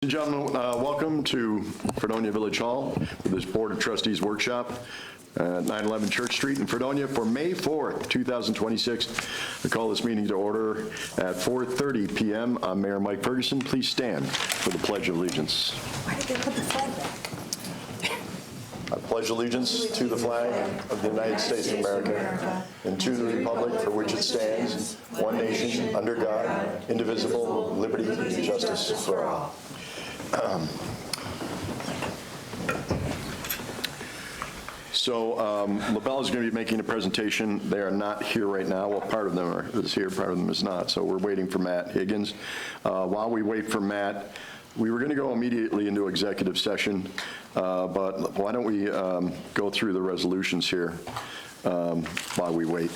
and gentlemen, welcome to Fredonia Village Hall for this Board of Trustees workshop at 911 Church Street in Fredonia for May 4th, 2026. I call this meeting to order at 4:30 p.m. I'm Mayor Mike Ferguson. Please stand for the Pledge of Allegiance. Why did they put the flag back? I pledge allegiance to the flag of the United States of America and to the republic for which it stands, one nation, under God, indivisible, with liberty and justice for all. LaBella is going to be making a presentation. They are not here right now. Well, part of them is here, part of them is not. So we're waiting for Matt Higgins. While we wait for Matt, we were going to go immediately into executive session, but why don't we go through the resolutions here while we wait.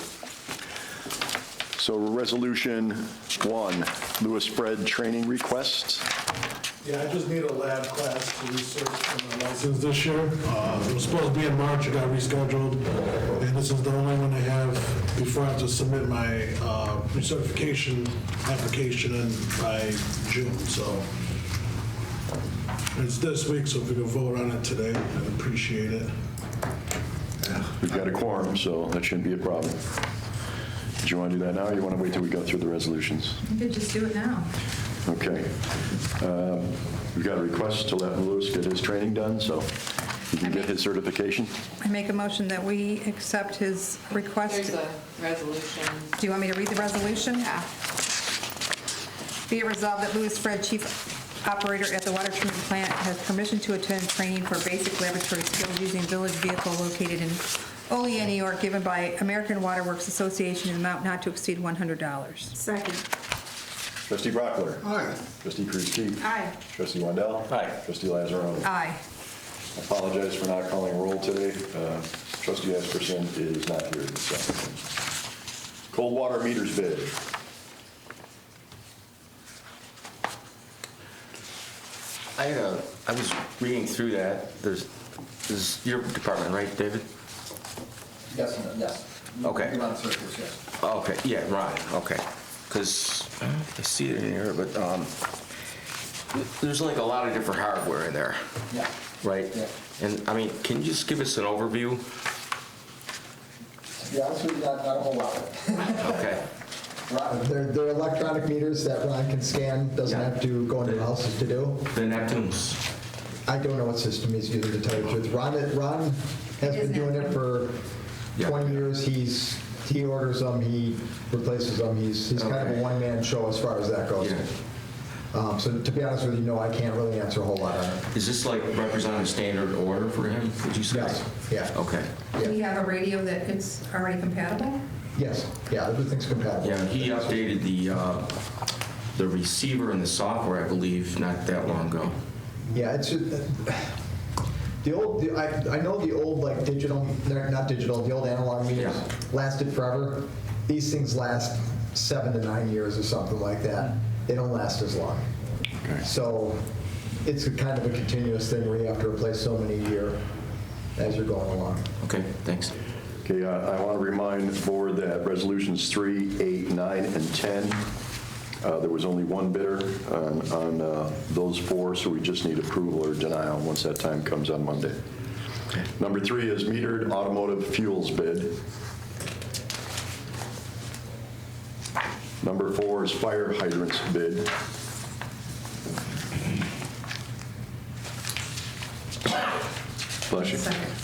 So Resolution 1, Lewis Fred training request. Yeah, I just need a lab class to research for my license this year. It was supposed to be in March, it got rescheduled, and this is the only one I have before I have to submit my recertification application in by June, so. It's this week, so if we could vote on it today, I'd appreciate it. We've got a quorum, so that shouldn't be a problem. Do you want to do that now, or you want to wait till we go through the resolutions? You could just do it now. Okay. We've got a request to let Lewis get his training done, so he can get his certification. I make a motion that we accept his request. There's a resolution. Do you want me to read the resolution? Yeah. Be it resolved that Lewis Fred, Chief Operator at the Water Treatment Plant, has permission to attend training for basic laboratory skills using village vehicle located in Olean, New York, given by American Water Works Association in an amount not to exceed $100. Second. Trustee Brockler. Aye. Trustee Krusky. Aye. Trustee Wendell. Aye. Trustee Lazzaroni. Aye. I apologize for not calling roll today. Trustee Esperson is not here this afternoon. Cold water meters bid. I was reading through that. This is your department, right, David? Yes. Okay. You run circles, yes. Okay, yeah, right, okay. Because I see it in here, but there's like a lot of different hardware in there, Yeah. right? Yeah. And I mean, can you just give us an overview? To be honest with you, not a whole lot. Okay. They're electronic meters that Ron can scan, doesn't Yeah. have to go into houses to do. The Neptunes. I don't know what system he's using, to tell you the truth. Ron has been doing it for Yeah. 20 years. He orders them, he replaces them. He's kind of a Okay. one-man show as far as that goes. Yeah. So to be honest with you, no, I can't really answer a whole lot on it. Is this like representing standard order for him, would you say? Yes, yeah. Okay. Do we have a radio that is already compatible? Yes, yeah, everything's compatible. Yeah, he updated the receiver and the software, I believe, not that long ago. Yeah, it's the old. I know the old like digital, not digital, the old analog meters Yeah. lasted forever. These things last 7 to 9 years or something like that. They don't last as long. Okay. So it's a kind of a continuous thing where you have to replace so many a year as you're going along. Okay, thanks. Okay, I want to remind the board that resolutions 3, 8, 9, and 10, there was only one bidder on those four, so we just need approval or denial once that time comes on Monday. Number 3 is metered automotive fuels bid. Number 4 is fire hydrants bid. Bless you. Second.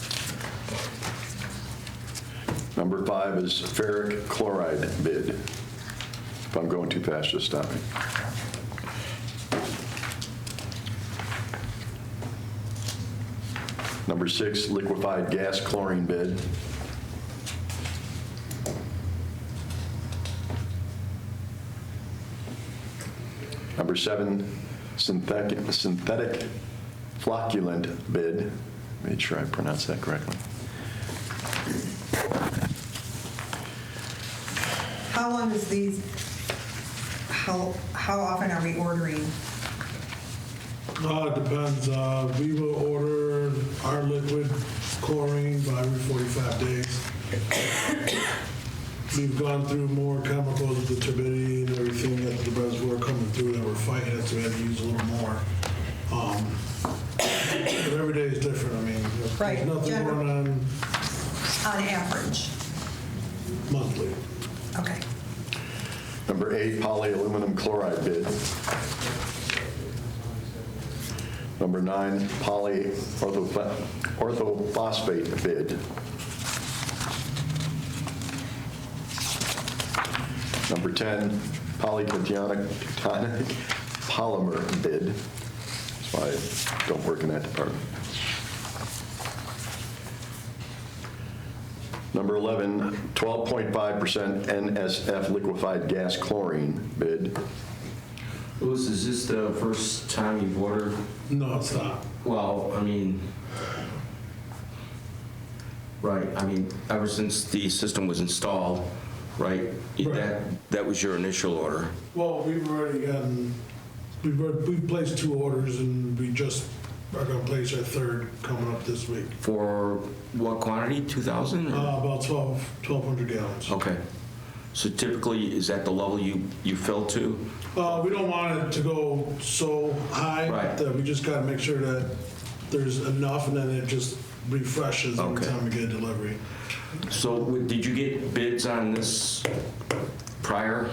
Number 5 is ferric chloride bid. If I'm going too fast, just stop me. Number 6, liquefied gas chlorine bid. Number 7, synthetic flocculant bid. Make sure I pronounce that correctly. How long is these, how often are we ordering? It depends. We will order our liquid chlorine by every 45 days. We've gone through more chemicals with the turbidity and everything that the reservoir coming through that we're fighting it, so we had to use a little more. But every day is different. I mean, Right. there's nothing General- going on On average. monthly. Okay. Number 8, polyaluminum chloride bid. Number 9, orthophosphate bid. Number 10, polycationic polymer bid. That's why I don't work in that department. Number 11, 12.5% NSF liquefied gas chlorine bid. Louis, is this the first time you've ordered? No, it's not. Well, I mean, right, I mean, ever since the system was installed, right? Right. That was your initial order. Well, we've already gotten, we've placed 2 orders, and we just are going to place our 3rd coming up this week. For what quantity, 2,000? About 1,200 gallons. Okay. So typically, is that the level you fill to? We don't want it to go so high Right. that we just got to make sure that there's enough, and then it just refreshes every Okay. time we get a delivery. So did you get bids on this prior,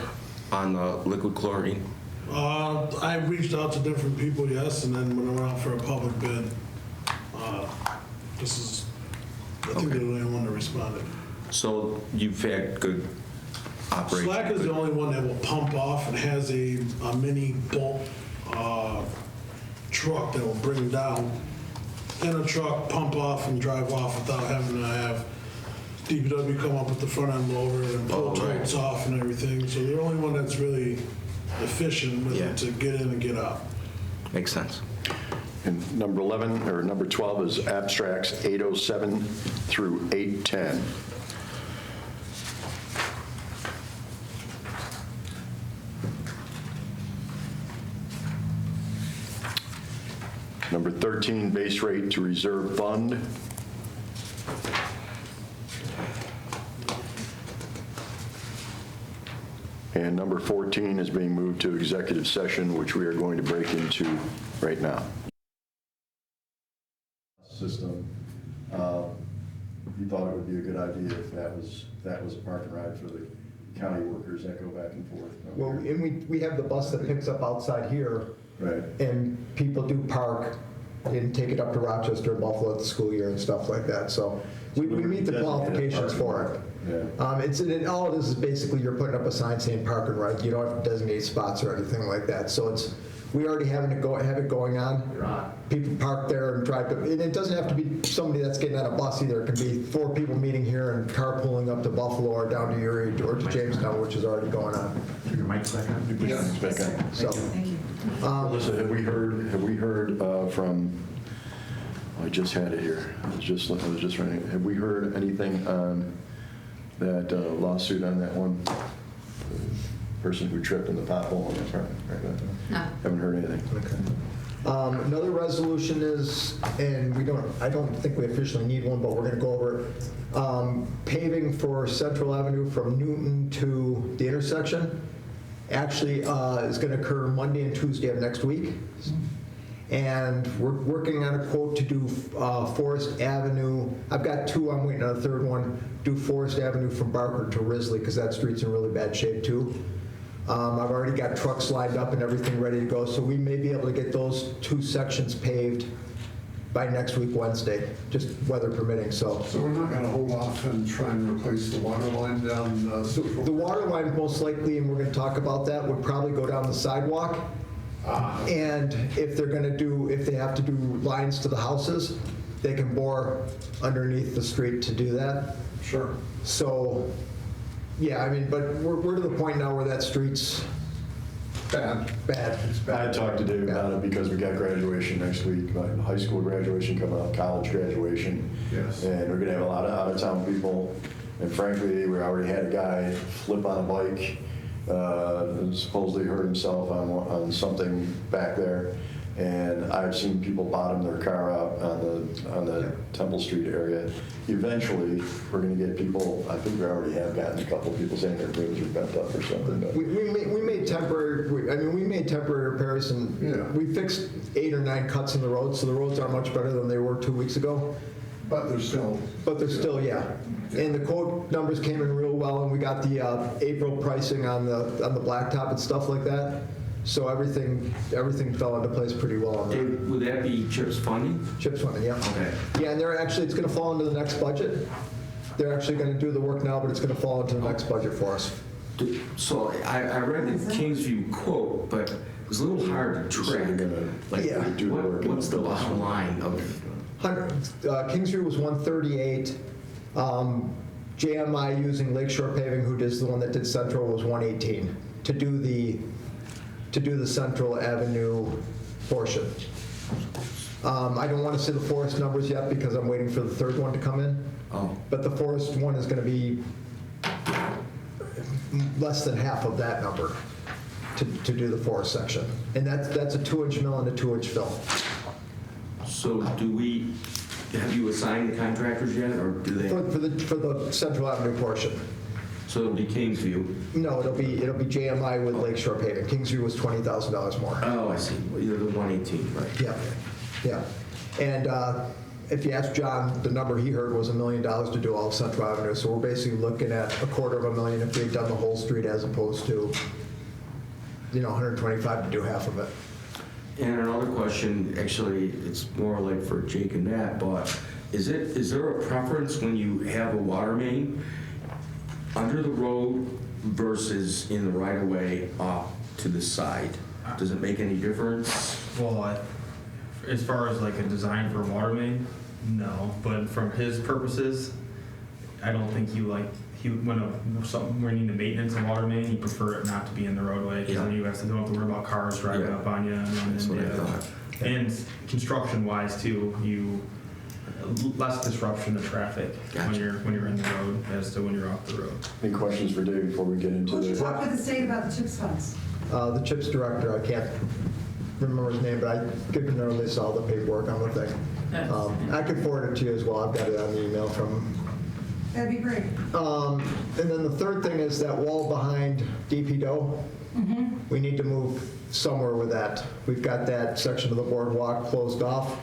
on the liquid chlorine? I reached out to different people, yes, and then when I went out for a public bid, this is, I think Okay. they're the only one that responded. So you've had good operation? Slack is the only one that will pump off and has a mini bulk truck that will bring down in a truck, pump off and drive off without having to have DPW come up with the front end loader and pull Oh, right. totes off and everything. So they're the only one that's really efficient with Yeah. it to get in and get out. Makes sense. And number 11, or number 12 is abstracts 807 through 810. Number 13, base rate to reserve fund. And number 14 is being moved to executive session, which we are going to break into right now. System, you thought it would be a good idea if that was a park and ride for the county workers that go back and forth. Well, and we have the bus that picks up outside here, Right. and people do park and take it up to Rochester and Buffalo at the school year and stuff like that. So we meet the qualifications for it. Yeah. All it is basically you're putting up a sign saying park and ride. You don't have to designate spots or anything like that. So we already have it going on. People park there and drive to, and it doesn't have to be somebody that's getting on a bus either. It can be 4 people meeting here and carpooling up to Buffalo or down to Erie or to Jamestown, which is already going on. Your mic's back on? Yes. Back on. So, Thank you. Melissa, have we heard from, I just had it here, I was just running, have we heard anything on that lawsuit on that one person who tripped in the pothole on the front? No. Haven't heard anything. Another resolution is, and I don't think we officially need one, but we're going to go over it. Paving for Central Avenue from Newton to the intersection actually is going to occur Monday and Tuesday of next week. And we're working on a quote to do Forest Avenue. I've got 2, I'm waiting on a 3rd one. Do Forest Avenue from Barker to Risley, because that street's in really bad shape too. I've already got trucks lined up and everything ready to go, so we may be able to get those 2 sections paved by next week, Wednesday, just weather permitting, so. So we're not going to hold off and try and replace the water line down Central? The water line most likely, and we're going to talk about that, would probably go down the sidewalk. And if they have to do lines to the houses, they can bore underneath the street to do that. Sure. So, yeah, I mean, but we're to the point now where that street's Bad. bad. It's I bad. talked to Dave about it because we got graduation next week, high school graduation coming up, college graduation. Yes. And we're gonna have a lot of out-of-town people. And frankly, we already had a guy flip on a bike, supposedly hurt himself on something back there. And I've seen people bottom their car out on on the Temple Street area. Eventually, we're going to get people, I think we already have gotten a couple of people saying their roads are bent up or something. But We made temporary, we made temporary repairs and Yeah. we fixed 8 or 9 cuts in the road, so the roads are much better than they were 2 weeks ago. But there's still, But they're still, yeah. And the quote numbers came in real well, and we got the April pricing on the blacktop and stuff like that. So everything fell into place pretty well on that. Dave, would that be CHIPS funding? Chips funding, yeah. Okay. Yeah, and they're actually, it's gonna fall into the next budget. They're actually gonna do the work now, but it's gonna fall into the next budget for us. So I read the Kingsview quote, but it was a little hard to track. They're gonna, Like, Yeah. do the work in what's the the building. bottom line of? Kingsview was 138. JMI using Lakeshore Paving, who does the one that did Central, was 118 to do the Central Avenue portion. I don't want to say the Forest numbers yet because I'm waiting for the third one to come in. Oh. But the Forest one is going to be less than half of that number to do the Forest section. And that's a 2-inch mill and a 2-inch fill. So have you assigned the contractors yet, or do they? For the Central Avenue portion. So it'll be Kingsview. No, it'll be JMI with Lakeshore Paving. Kingsview was $20,000 more. Oh, I see. Well, you're the 118, right? Yeah, yeah. And if you ask John, the number he heard was $1 million to do all of Central Avenue. So we're basically looking at $250,000 if we'd done the whole street as opposed to, $125,000 to do half of it. And another question, actually, it's more like for Jake and Matt, but is there a preference when you have a water main under the road versus in the right-of-way off to the side? Does it make any difference? Well, as far as like a design for a water main, no. But from his purposes, I don't think when we need to maintenance a water main, he prefer it not to be in the roadway because then you don't have to worry about cars driving Yeah. up on you. That's what I thought. And construction-wise too, less disruption to traffic when you're in the road as to when you're off the road. Any questions for Dave before we get into Would you the? talk with the state about the CHIPS funds? The CHIPS director, I can't remember his name, but I've given her a list of all the paperwork on the thing. I can forward it to you as well. I've got it on the email from. That'd be great. And then the third thing is that wall behind DP Doe. We need to move somewhere with that. We've got that section of the boardwalk closed off.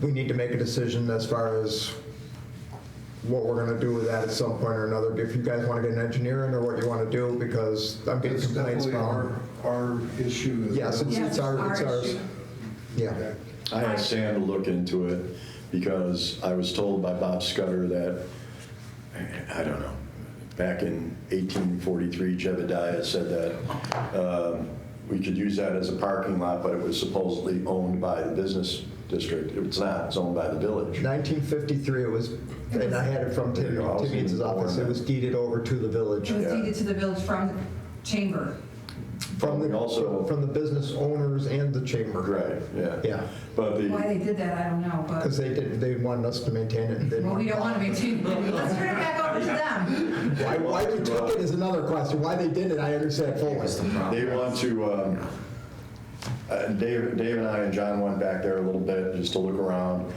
We need to make a decision as far as what we're going to do with that at some point or another. If you guys want to get an engineer in or what you want to do, because I'm getting it's complaints definitely from. our issue. Yes, it's ours. issue. Yeah. I asked Sam to look into it because I was told by Bob Scudder that, I don't know, back in 1843, Jebediah said that we could use that as a parking lot, but it was supposedly owned by the business district. It's not, it's owned by the village. 1953 it was, and I had it from There you go. I was Tim Eads' even office. born It was deeded over to the village. It was Yeah. deeded to the village from Chamber. From We also- the business owners and the chamber. Right, yeah. Yeah, But Why the, they did that, I don't know, because but, they wanted us to maintain it. And they well, we don't want to maintain it. Let's turn it back over to them. Why they took it is another question. Why they did it, I understand fully. they want to, Dave and I and John went back there a little bit just to look around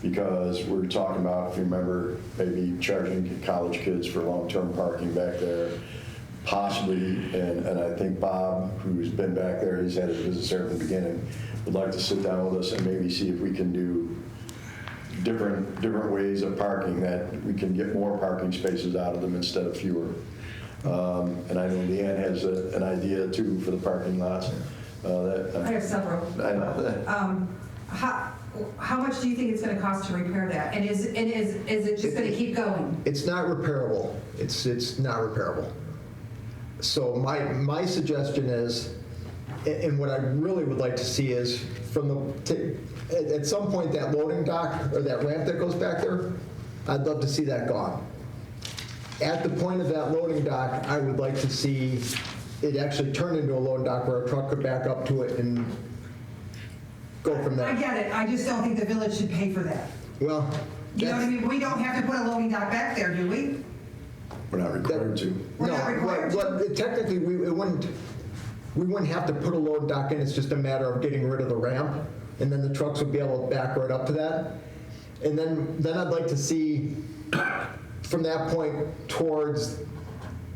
because we were talking about, if you remember, maybe charging college kids for long-term parking back there. Possibly, and I think Bob, who's been back there, he's had his business there from the beginning, would like to sit down with us and maybe see if we can do different ways of parking, that we can get more parking spaces out of them instead of fewer. And I know Leanne has an idea too for the parking lots. I have several. I know. How much do you think it's going to cost to repair that? And is it just going to keep going? It's not repairable. It's not repairable. So my suggestion is, and what I really would like to see is at some point that loading dock or that ramp that goes back there, I'd love to see that gone. At the point of that loading dock, I would like to see it actually turn into a loading dock where a truck could back up to it and go from there. I get it. I just don't think the village should pay for that. Well, You know what I that's- mean? We don't have to put a loading dock back there, do we? We're not required to. We're not required No, technically, we wouldn't have to put a loading dock in, it's just a matter of getting rid of the ramp and then the trucks would be able to back right up to that. And then I'd like to see, from that point towards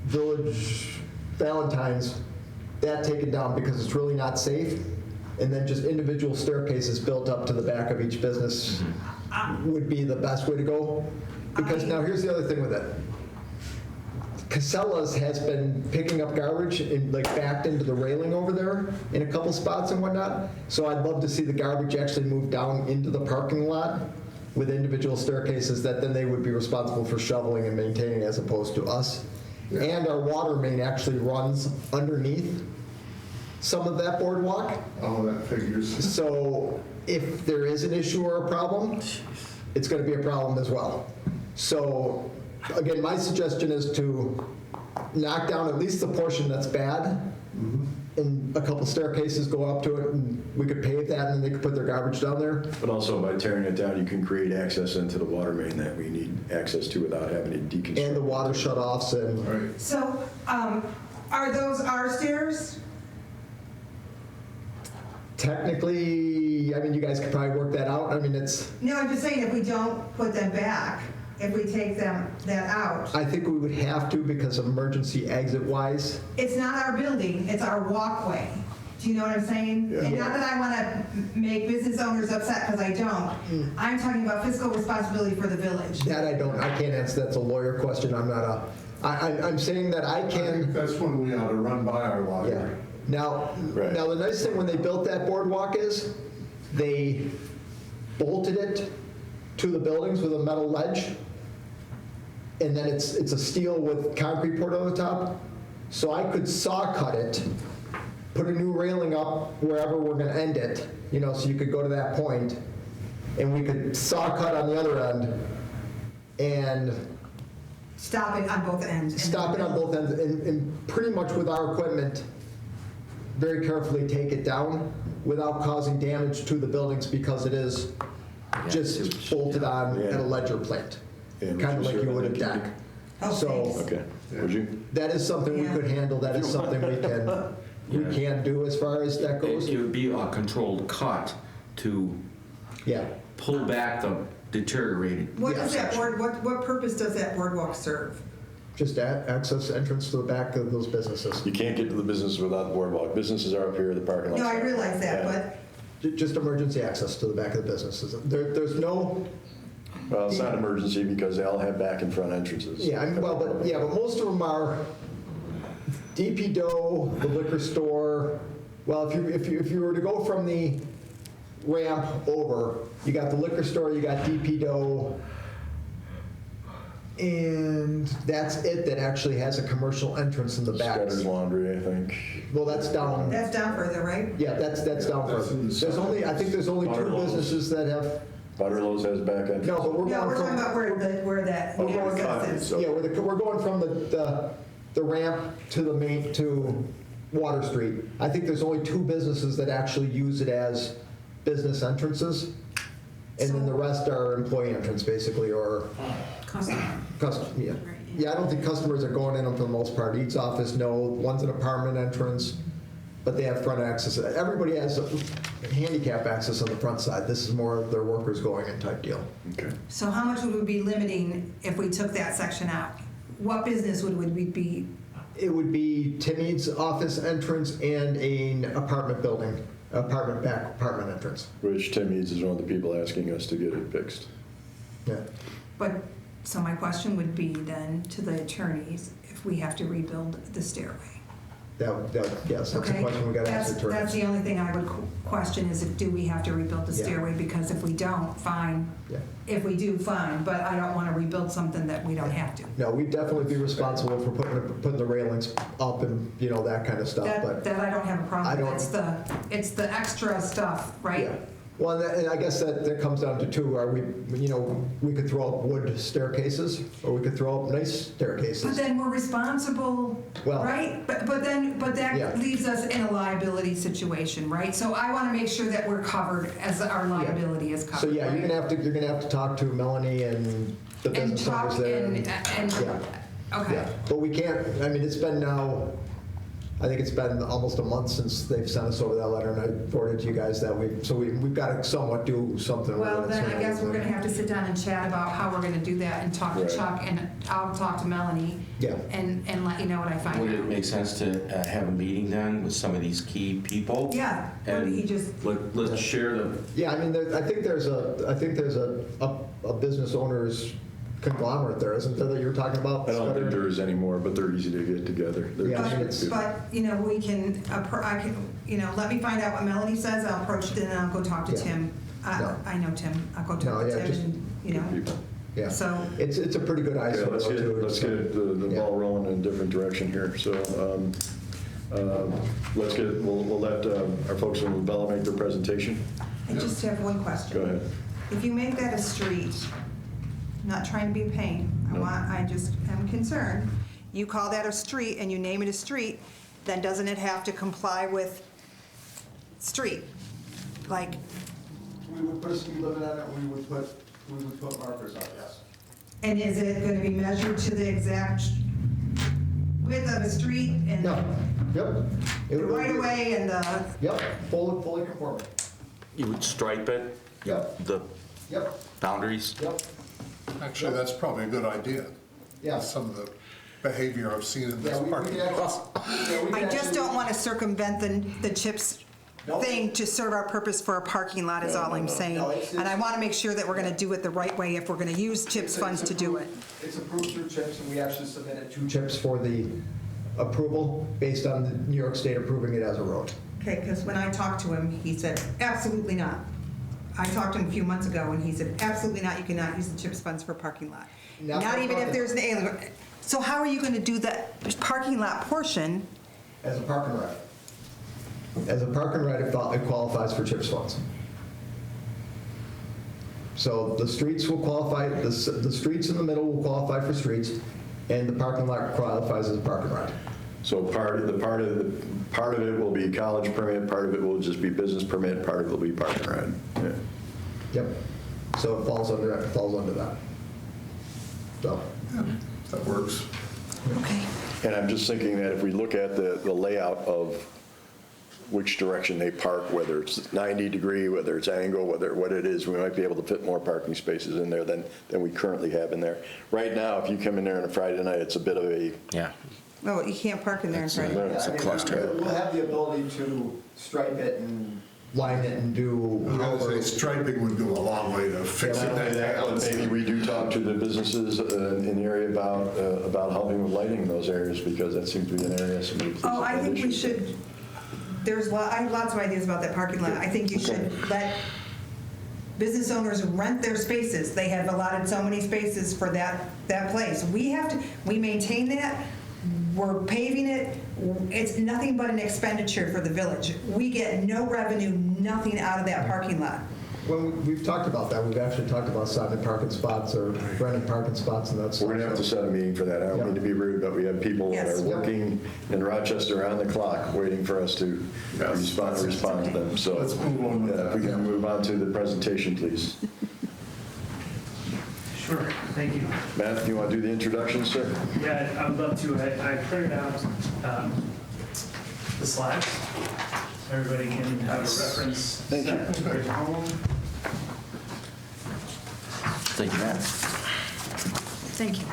Village Valentine's, that taken down because it's really not safe. And then just individual staircases built up to the back of each business would be the best way to go. Because now here's the other thing with it. Casella's has been picking up garbage and like backed into the railing over there in a couple spots and whatnot. So I'd love to see the garbage actually move down into the parking lot with individual staircases that then they would be responsible for shoveling and maintaining as opposed to us. And our water main actually runs underneath some of that boardwalk. Oh, that figures. So if there is an issue or a problem, it's going to be a problem as well. So again, my suggestion is to knock down at least the portion that's bad, and a couple staircases go up to it, and we could pave that, and then they could put their garbage down there. But also by tearing it down, you can create access into the water main that we need access to without having to deconstruct. And the water shut-offs and... Right. So, are those our stairs? Technically, I mean, you guys could probably work that out. I mean, it's, No, I'm just saying if we don't put them back, if we take that out, I think we would have to because of emergency exit-wise. it's not our building, it's our walkway. Do you know what I'm saying? Yeah. And not that I want to make business owners upset, because I don't. I'm talking about fiscal responsibility for the village. That I can't answer. That's a lawyer question. I'm not I'm saying that I I think can, that's when we ought to run by our yeah. water. Now, Right. now the nice thing when they built that boardwalk is they bolted it to the buildings with a metal ledge, and then it's a steel with concrete poured on the top. So I could saw cut it, put a new railing up wherever we're going to end it, you know, so you could go to that point, and we could saw cut on the other end, and Stop it on both ends. stop it on both ends, and pretty much with our equipment, very carefully take it down without causing damage to the buildings because it is just bolted on at a ledger plate, And kind of would like you you serve would a on that deck. Oh, So thanks. Okay, would you? that is something we Yeah. could handle, that is something we can do as far as that goes. It would be a controlled cut to Yeah. pull back the deteriorated. What does Yeah. that what purpose does that boardwalk serve? Just access entrance to the back of those businesses. You can't get to the business without the boardwalk. Businesses are up here, the parking lot. No, I realize that, but Just emergency access to the back of the businesses. There's no, Well, it's not an emergency because they all have back and front entrances. yeah, but most of them are DP Dough, the liquor store. Well, if you were to go from the ramp over, you got the liquor store, you got DP Dough, and that's it that actually has a commercial entrance in the back. Scudder's Laundry, I think. Well, that's down. that's down further, right? Yeah, that's down That's in further. the I think there's only two Butterlow's. businesses that have, Butterlow's has back entrance. no, but we're No, going we're talking from, about where that We're going access is. So- yeah, we're going from the ramp to the main, to Water Street. I think there's only two businesses that actually use it as business entrances. And then the rest are employee entrance, basically, or Customer. yeah. Yeah, I don't think customers are going in them for the most part. Eats office, no. One's an apartment entrance, but they have front access. Everybody has handicap access on the front side. This is more of their workers going in type deal. Okay. So how much would we be limiting if we took that section out? What business would we be? It would be Timmy's office entrance and an apartment building, apartment entrance. Which Tim Eads is one of the people asking us to get it fixed. Yeah. But, so my question would be then to the attorneys, if we have to rebuild the stairway. Yes, that's a Okay? question we got to ask the That's attorneys. the only thing I would question is do we have to rebuild the Yeah. stairway? Because if we don't, fine. Yeah. If we do, fine, but I don't want to rebuild something that we don't have to. No, we'd definitely be responsible for putting the railings up and, you know, that kind of stuff, but. That I don't have a I problem don't- with. It's the extra stuff, right? Yeah. Well, and I guess that comes down to two, are we, you know, we could throw up wood staircases, or we could throw up nice But staircases. then we're responsible, Well- right? But Yeah. that leaves us in a liability situation, right? So I want to make sure that we're covered as our liability is covered. So, yeah, right? you're gonna have to talk to Melanie and the And business owners talk there. and, Yeah. okay. Yeah, but we can't, I mean, it's been now I think it's been almost a month since they've sent us over that letter, and I forwarded to you guys that we've got to somewhat do something with it. Well, then I So- guess we're gonna have to sit down and chat about how we're gonna do that and talk to Right. Chuck, and I'll talk to Melanie. Yeah. And let you know what I find Would it out. make sense to have a meeting then with some of these key people? Yeah, but he just, Let's share the, Yeah, I mean, I think there's a business owners conglomerate there, isn't there, that you were talking about? I don't think there is anymore, but they're easy to get together. They're Yeah, I mean, just- but, we can, I can, let me find out what Melanie says, I'll approach it, and then I'll go talk to Yeah. Tim. No. I know Tim, I'll go No, talk to yeah, Tim, just- and, Good people. Yeah. So- It's a pretty good Okay, eyesore, let's though, too. get the Yeah. ball rolling in a different direction here. So we'll let our folks from LaBella make their presentation. I just have one question. Go ahead. If you make that a street, not trying to be a pain, I just am concerned, you call that a street and you name it a street, then doesn't it have to comply with street? Like, We would put a speed limit on it, we would put markers on it, yes. and is it gonna be measured to the exact width of a street and No, yep. the right of way and the, Yep, fully conforming. you would stripe it, Yep, the yep, boundaries? yep, Actually, that's probably a good idea. yeah. Some of the behavior I've seen in this Yeah, we parking could lot. actually. I just don't wanna circumvent the CHIPS No. thing to serve our purpose for a parking lot is all I'm saying. No, it's- And I wanna make sure that we're gonna do it the right way if we're gonna use CHIPS funds to do it. It's approved through CHIPS, and we actually submitted 2 CHIPS for the approval, based on the New York State approving it as a road. Okay, because when I talked to him, he said, absolutely not. I talked to him a few months ago, and he said, absolutely not, you cannot use the CHIPS funds for a parking lot. Not Not for even if parking. there's an alien. So how are you gonna do that parking lot portion? As a park and ride. As a park and ride, it qualifies for CHIPS funds. So the streets will qualify, the streets in the middle will qualify for streets, and the parking lot qualifies as a park and ride. So part of it will be college permit, part of it will just be business permit, part of it will be park and ride. Yeah. Yep. So it falls under that. So, That works. Okay. And I'm just thinking that if we look at the layout of which direction they park, whether it's 90 degree, whether it's angle, what it is, we might be able to fit more parking spaces in there than we currently have in there. Right now, if you come in there on a Friday night, it's a bit of a, Yeah. No, you can't park in there in front of you. It's a cluster. We'll have the ability to stripe it and line it and do. I would say striping would go a long way to fixing not only that. that, but maybe we do talk to the businesses in the area about helping with lighting in those areas, because that seems to be an area somebody. Oh, I think we should, I have lots of ideas about that parking lot. I think you should let business owners rent their spaces. They have allotted so many spaces for that place. We maintain that, we're paving it, it's nothing but an expenditure for the village. We get no revenue, nothing out of that parking lot. Well, we've talked about that. We've actually talked about signing parking spots or renting parking spots and that's. We're going to have to set a meeting for that. I don't mean to be rude, but we have people that Yes. are working in Rochester on the clock, waiting for us to respond to them. So Let's move on with yeah, if we that, can yeah. move on to the presentation, please. Sure, thank you. Matt, do you want to do the introduction, sir? Yeah, I would love to. I printed out the slides. Everybody can have a reference. Thank you. set at home. Thank you, Matt. Thank you.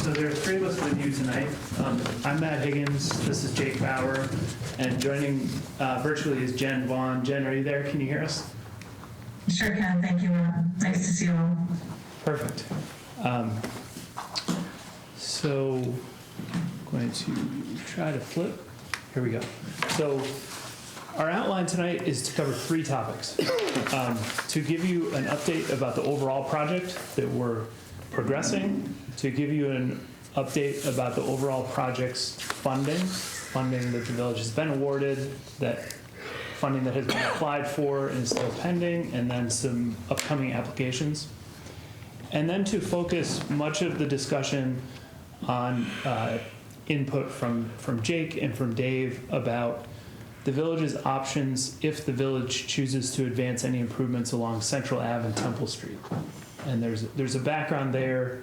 So there are 3 of us with you tonight. I'm Matt Higgins, this is Jake Bauer, and joining virtually is Jen Vaughn. Jen, are you there? Can you hear us? Sure can, thank you. Nice to see you all. Perfect. So I'm going to try to flip. Here we go. So our outline tonight is to cover 3 topics. To give you an update about the overall project that we're progressing, to give you an update about the overall project's funding that the village has been awarded, that funding that has been applied for and is still pending, and then some upcoming applications. And then to focus much of the discussion on input from Jake and from Dave about the village's options if the village chooses to advance any improvements along Central Ave and Temple Street. And there's a background there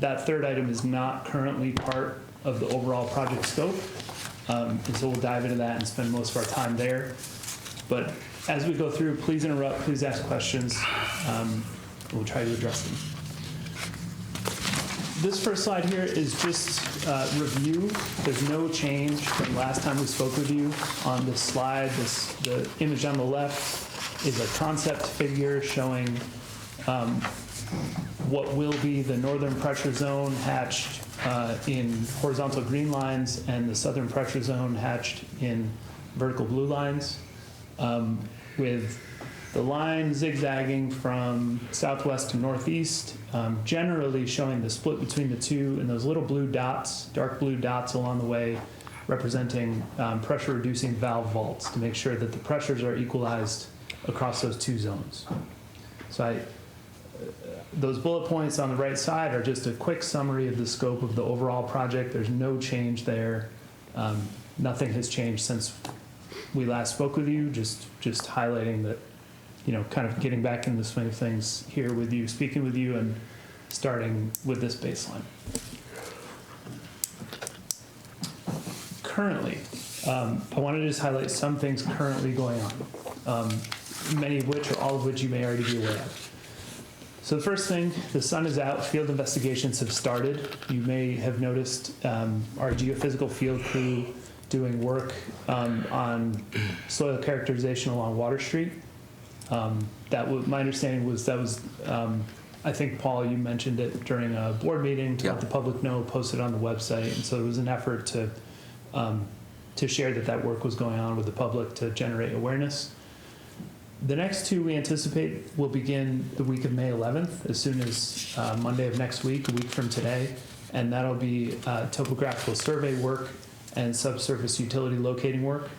that third item is not currently part of the overall project scope. And so we'll dive into that and spend most of our time there. But as we go through, please interrupt, please ask questions. We'll try to address them. This first slide here is just review. There's no change from last time we spoke with you on this slide. The image on the left is a concept figure showing what will be the northern pressure zone hatched in horizontal green lines and the southern pressure zone hatched in vertical blue lines, with the line zigzagging from southwest to northeast, generally showing the split between the two, and those little blue dots, dark blue dots along the way, representing pressure reducing valve vaults to make sure that the pressures are equalized across those two zones. So those bullet points on the right side are just a quick summary of the scope of the overall project. There's no change there. Nothing has changed since we last spoke with you, just highlighting that, kind of getting back in the swing of things here with you, speaking with you, and starting with this baseline. Currently, I want to just highlight some things currently going on, many of which or all of which you may already be aware of. So the first thing, the sun is out, field investigations have started. You may have noticed our geophysical field crew doing work on soil characterization along Water Street. My understanding was that was, I think, Paul, you mentioned it during a board meeting to let the public know, posted on the website. And so it was an effort to share that work was going on with the public to generate awareness. The next two we anticipate will begin the week of May 11th, as soon as Monday of next week, a week from today. And that'll be topographical survey work and subsurface utility locating work.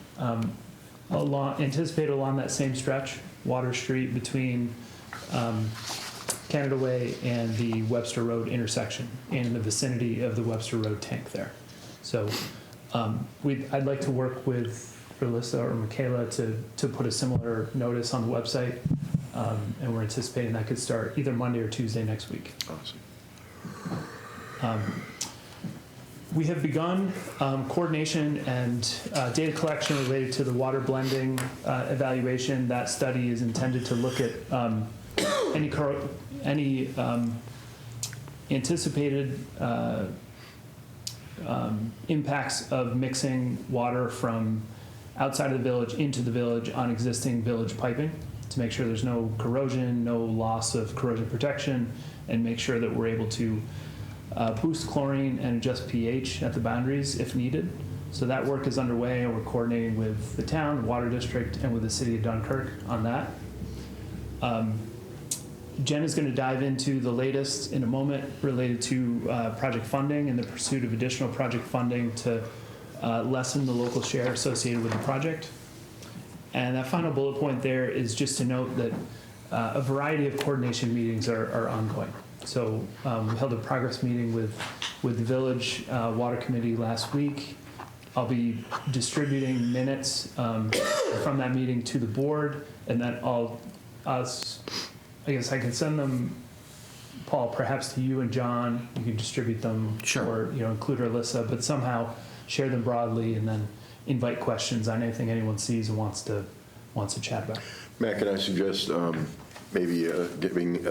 Anticipated along that same stretch, Water Street between Canada Way and the Webster Road intersection, in the vicinity of the Webster Road tank there. So I'd like to work with Alyssa or Michaela to put a similar notice on the website, and we're anticipating that could start either Monday or Tuesday next week. Awesome. We have begun coordination and data collection related to the water blending evaluation. That study is intended to look at any anticipated impacts of mixing water from outside of the village into the village on existing village piping, to make sure there's no corrosion, no loss of corrosion protection, and make sure that we're able to boost chlorine and adjust pH at the boundaries if needed. So that work is underway, and we're coordinating with the town, water district, and with the city of Dunkirk on that. Jen is going to dive into the latest in a moment related to project funding and the pursuit of additional project funding to lessen the local share associated with the project. And that final bullet point there is just to note that a variety of coordination meetings are ongoing. So we held a progress meeting with the village water committee last week. I'll be distributing minutes from that meeting to the board, and then I guess I can send them, Paul, perhaps to you and John. You can distribute them, or include Alyssa, but somehow share them broadly, and then invite questions on anything anyone sees and wants to chat about. Matt, can I suggest maybe giving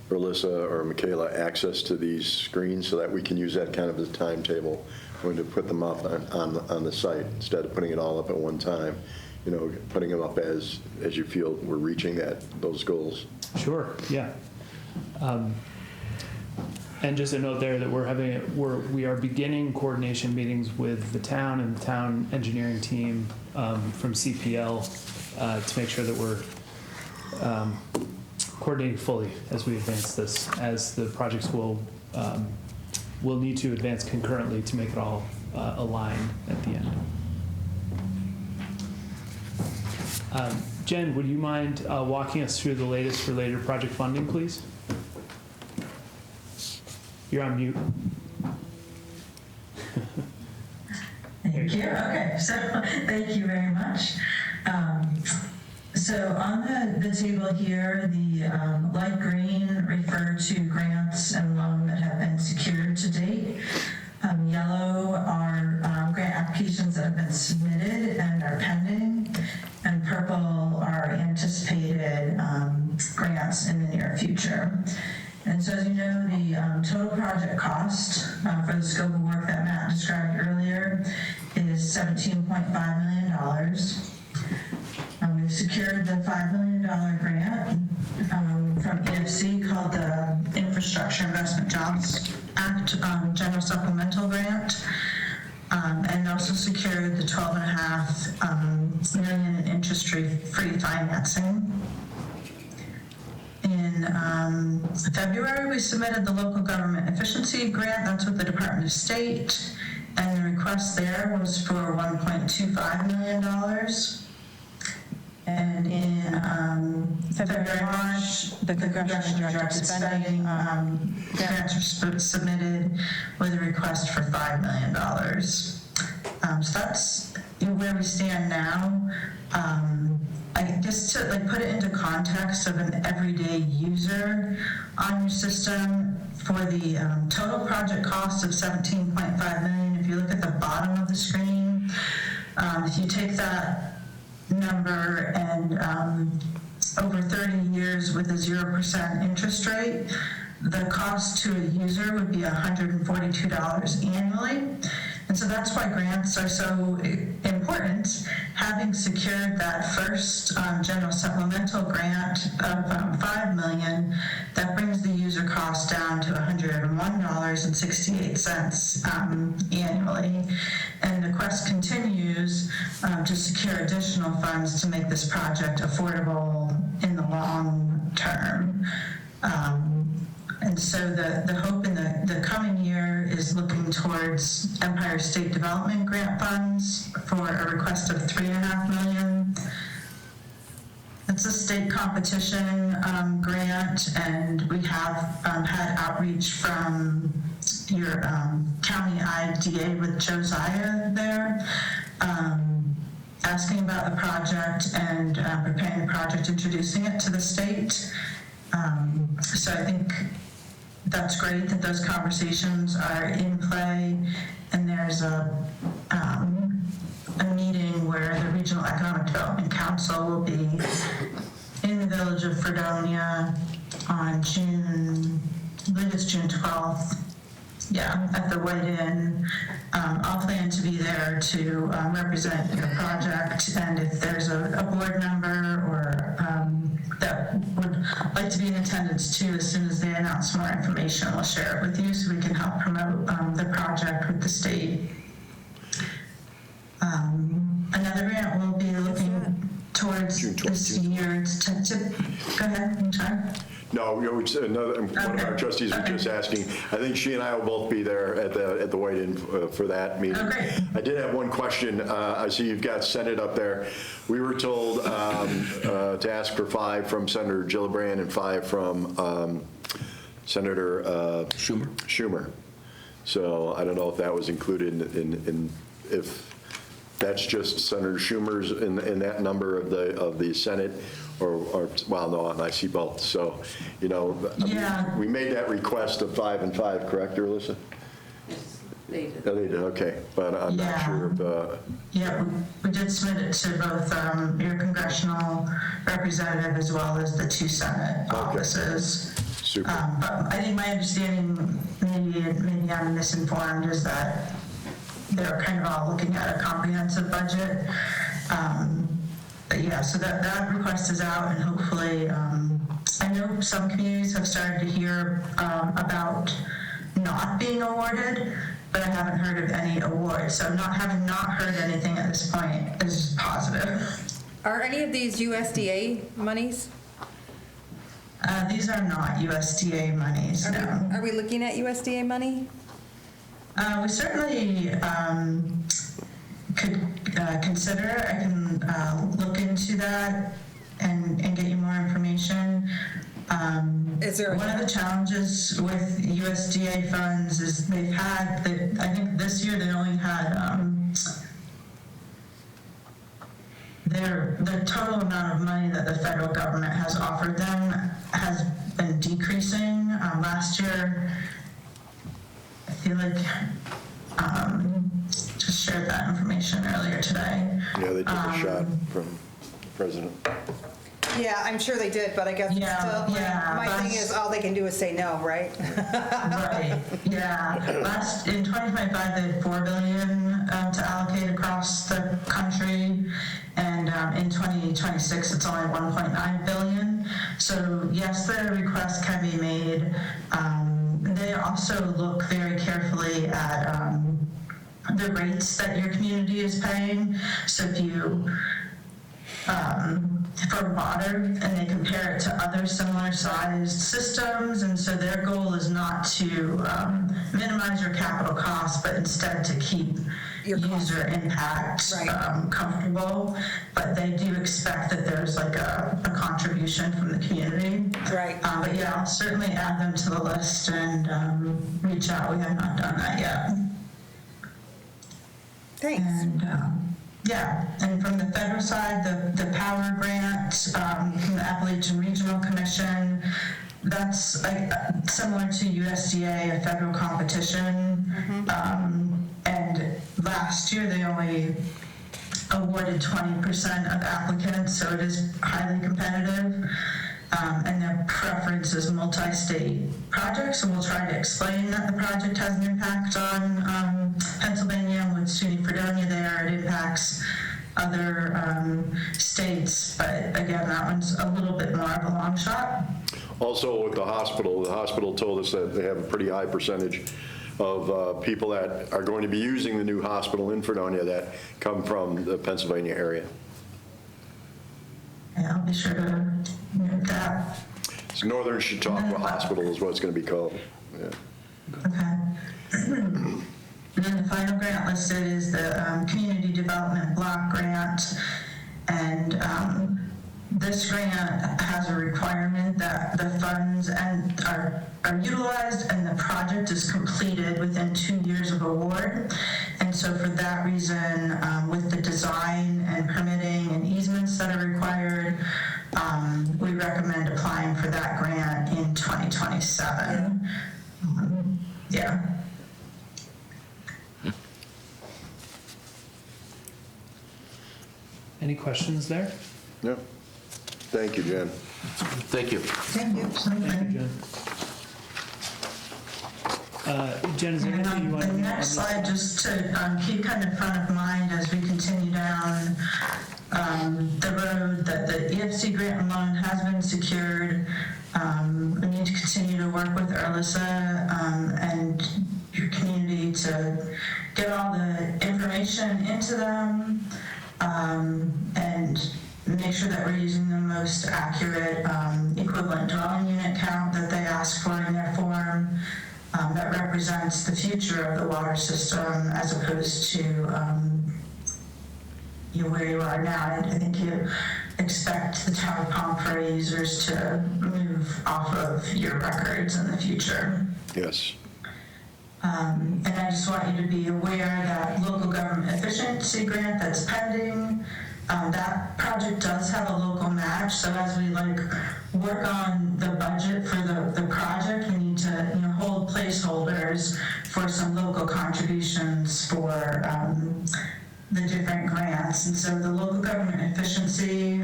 Alyssa or Michaela access to these screens so that we can use that kind of as a timetable when to put them up on the site, instead of putting it all up at one time, putting them up as you feel we're reaching those goals. Sure, yeah. And just a note there that we are beginning coordination meetings with the town and the town engineering team from CPL to make sure that we're coordinating fully as we advance this, as the projects will need to advance concurrently to make it all align at the end. Jen, would you mind walking us through the latest related to project funding, please? You're on mute. Thank you. Okay, so thank you very much. So on the table here, the light green refer to grants and loan that have been secured to date. Yellow are grant applications that have been submitted and are pending, and purple are anticipated grants in the near future. And so as you know, the total project cost for the scope of work that Matt described earlier is $17.5 million. We've secured the $5 million grant from EFC called the Infrastructure Investment Jobs Act General Supplemental Grant, and also secured the $12.5 million in interest-free financing. In February, we submitted the Local Government Efficiency Grant. That's with the Department of State, and the request there was for $1.25 million. And in February, March, the Congressional Directed Spending grants were submitted with a request for $5 million. So that's where we stand now. I guess to put it into context of an everyday user on your system, for the total project cost of $17.5 million, if you look at the bottom of the screen, if you take that number and over 30 years with a 0% interest rate, the cost to a user would be $142 annually. And so that's why grants are so important. Having secured that first general supplemental grant of $5 million, that brings the user cost down to $101.68 annually. And the quest continues to secure additional funds to make this project affordable in the long term. And so the hope in the coming year is looking towards Empire State Development Grant funds for a request of $3.5 million. It's a state competition grant, and we have had outreach from your county IDA with Josiah there, asking about the project and preparing the project, introducing it to the state. So I think that's great that those conversations are in play, and there's a meeting where the Regional Economic Development Council will be in the village of Fredonia on June 12th. Yeah, at the White Inn. I'll plan to be there to represent your project, and if there's a board member or that would like to be in attendance too, as soon as they announce more information, we'll share it with you so we can help promote the project with the state. Another grant we'll be looking towards this year go ahead, I'm sorry. No, one of our trustees was just asking. I think she and I will both be there at the White Inn for that meeting. Okay. I did have one question. I see you've got Senate up there. We were told to ask for 5 from Senator Gillibrand and 5 from Senator Schumer. So I don't know if that was included in if that's just Senator Schumer's in that number of the Senate. Or well, no, and I see both. So, Yeah. We made that request of 5 and 5, correct, Alyssa? Yes, they did. Oh, they did, okay. But I'm not sure if... Yeah, we did submit it to both your congressional representative as well as the 2 Senate offices. Super. But I think my understanding, maybe I'm misinformed, is that they're kind of all looking at a comprehensive budget. But yeah, so that request is out, and hopefully, I know some communities have started to hear about not being awarded, but I haven't heard of any awards. So having not heard anything at this point is positive. Are any of these USDA monies? These are not USDA monies, no. Are we looking at USDA money? We certainly could consider. I can look into that and get you more information. Is there one of the challenges with USDA funds is they've had, I think this year they only had the total amount of money that the federal government has offered them has been decreasing. Last year, I feel like, just shared that information earlier today. Yeah, they took a shot from the president. Yeah, I'm sure they did, but I guess Yeah, still, yeah, my thing that's- is, all they can do is say no, right? Right, yeah. In 2025, they had $4 billion to allocate across the country, and in 2026, it's only $1.9 billion. So yes, the request can be made. They also look very carefully at the rates that your community is paying. So if you for water, and they compare it to other similar sized systems, and so their goal is not to minimize your capital costs, but instead to keep Your cost. user impact Right. comfortable. But they do expect that there's like a contribution from the community. Right. But yeah, I'll certainly add them to the list and reach out. We have not done that yet. Thanks. And yeah, and from the federal side, the power grant from the Appalachian Regional Commission, that's like similar to USDA, a federal competition. And last year they only awarded 20% of applicants, so it is highly competitive. And their preference is multi-state projects, and we'll try to explain that the project has an impact on Pennsylvania, and with SUNY Fredonia there, it impacts other states, but again, that one's a little bit more of a long shot. Also with the hospital told us that they have a pretty high percentage of people that are going to be using the new hospital in Fredonia that come from the Pennsylvania area. Yeah, I'll be sure to note that. It's Northern Chautauqua Hospital is what it's going to be called. Yeah. Okay. And then the final grant listed is the Community Development Block Grant. And this grant has a requirement that the funds are utilized and the project is completed within 2 years of award. And so for that reason, with the design and permitting and easements that are required, we recommend applying for that grant in 2027. Yeah. Any questions there? Yeah. Thank you, Jen. Thank you. Thank you. Thank you, Jen. Jen, is there anything you want to The know? next slide, just to keep kind of front of mind as we continue down the road, that the EFC grant loan has been secured. We need to continue to work with Erlissa and your community to get all the information into them and make sure that we're using the most accurate equivalent dwelling unit count that they ask for in their form. That represents the future of the water system as opposed to where you are now. I think you expect the town pump for users to move off of your records in the future. Yes. And I just want you to be aware that local government efficiency grant that's pending, that project does have a local match. So as we work on the budget for the project, we need to hold placeholders for some local contributions for the different grants. And so the local government efficiency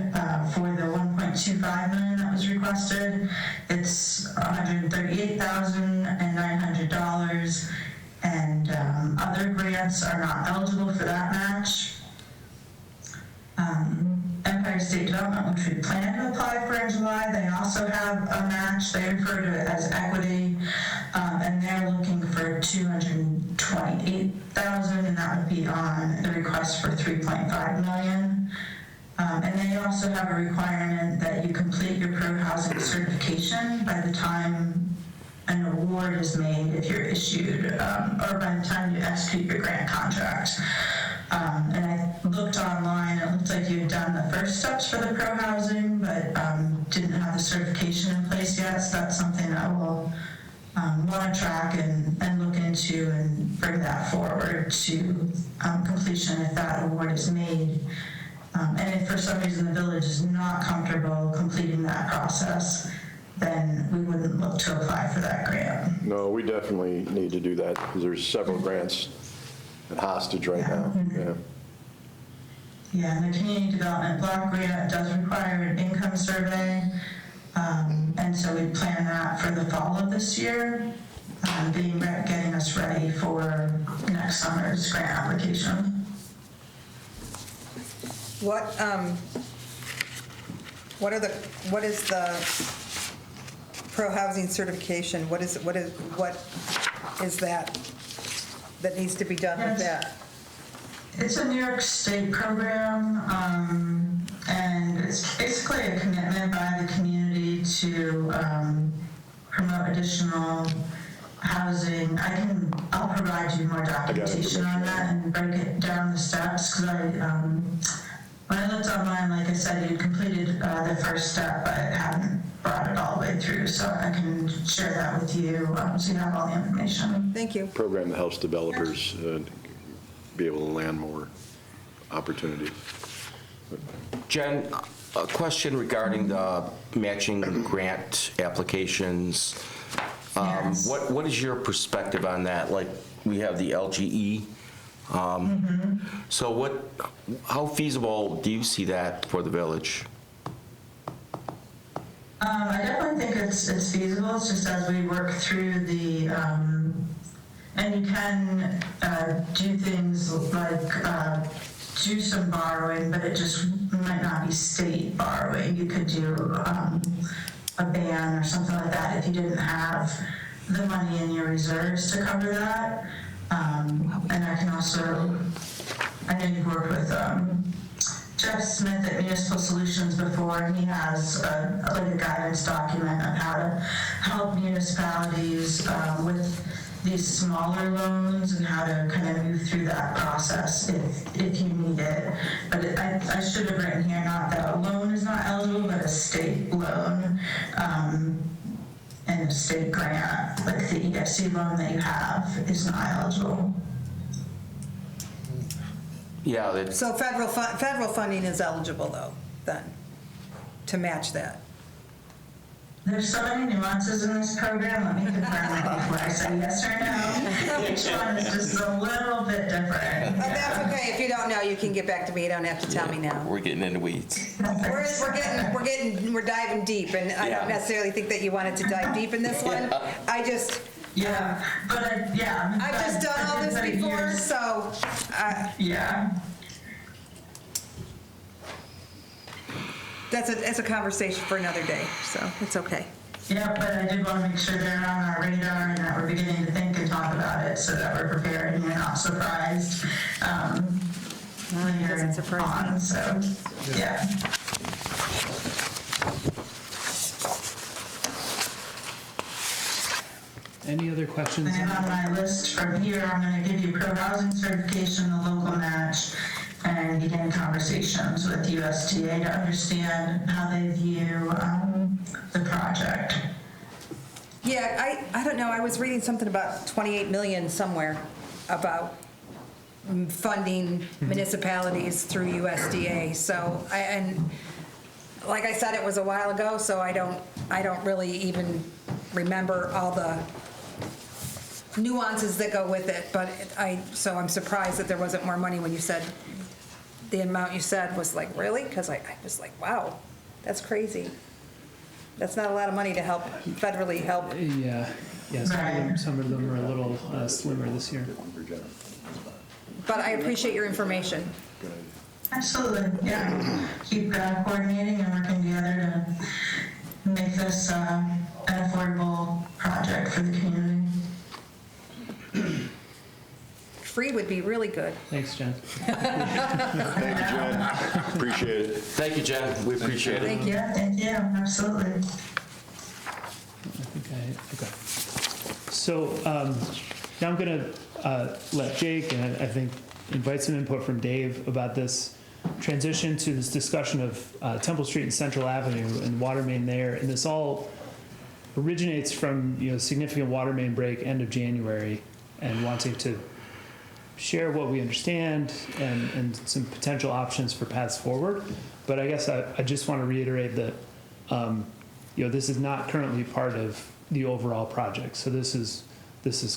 for the $1.25 million that was requested, it's $138,900, and other grants are not eligible for that match. Empire State Development, which we plan to apply for in July, they also have a match. They refer to it as equity, and they're looking for $228,000, and that would be on the request for $3.5 million. And they also have a requirement that you complete your pro-housing certification by the time an award is made, if you're issued, or by the time you execute your grant contract. And I looked online, it looked like you had done the first steps for the pro-housing, but didn't have the certification in place yet, so that's something I will want to track and look into and bring that forward to completion if that award is made. And if for some reason the village is not comfortable completing that process, then we wouldn't look to apply for that grant. No, we definitely need to do that, because there's several grants at hostage right now. Yeah. Yeah, and the community development block grant does require an income survey, and so we plan that for the fall of this year, getting us ready for next summer's grant application. What is the pro-housing certification? What is that needs to be done with that? It's a New York State program, and it's basically a commitment by the community to promote additional housing. I'll provide you more documentation on that and break it down the steps, because when I looked online, like I said, you'd completed the first step, but hadn't brought it all the way through, so I can share that with you, so you have all the information. Thank you. Program that helps developers be able to land more opportunities. Jen, a question regarding the matching grant applications. Yes. What is your perspective on that? Like, we have the LGE. So how feasible do you see that for the village? I definitely think it's feasible. It's just as we work through the, and you can do things like do some borrowing, but it just might not be state borrowing. You could do a ban or something like that if you didn't have the money in your reserves to cover that. And I can also, I know you've worked with Jeff Smith at Municipal Solutions before, and he has a guidance document on how to help municipalities with these smaller loans and how to kind of move through that process if you need it. But I should have written here, not that a loan is not eligible, but a state loan and a state grant, like the EFC loan that you have, is not eligible. Yeah. So federal funding is eligible, though, then, to match that? There's so many nuances in this program. Let me confirm that before I say yes or no. Each one is just a little bit different. That's okay. If you don't know, you can get back to me. You don't have to tell me now. We're getting into weeds. We're diving deep, and I don't necessarily think that you wanted to dive deep in this one. I just. Yeah, but I've just done all this before, so. Yeah. That's a conversation for another day, so it's okay. Yeah, but I did want to make sure they're on our radar and that we're beginning to think and talk about it so that we're prepared and you're not surprised when you're on, so, yeah. Any other questions? And on my list from here, I'm going to give you pro-housing certification, the local match, and begin conversations with USDA to understand how they view the project. Yeah, I don't know. I was reading something about 28 million somewhere about funding municipalities through USDA. So, and like I said, it was a while ago, so I don't really even remember all the nuances that go with it. But so I'm surprised that there wasn't more money when you said the amount you said was like, really? Because I was like, wow, that's crazy. That's not a lot of money to help, federally help. Yeah, some of them are a little slimmer this year. But I appreciate your information. Absolutely, yeah. Keep coordinating and working together to make this an affordable project for the community. Free would be really good. Thanks, Jen. Thank you, Jen. Appreciate it. Thank you, Jen. We appreciate it. Thank you. Yeah, thank you, absolutely. Okay. So now I'm going to let Jake, and I think invite some input from Dave about this transition to this discussion of Temple Street and Central Avenue and water main there. And this all originates from significant water main break end of January and wanting to share what we understand and some potential options for paths forward. But I guess I just want to reiterate that, this is not currently part of the overall project. So this is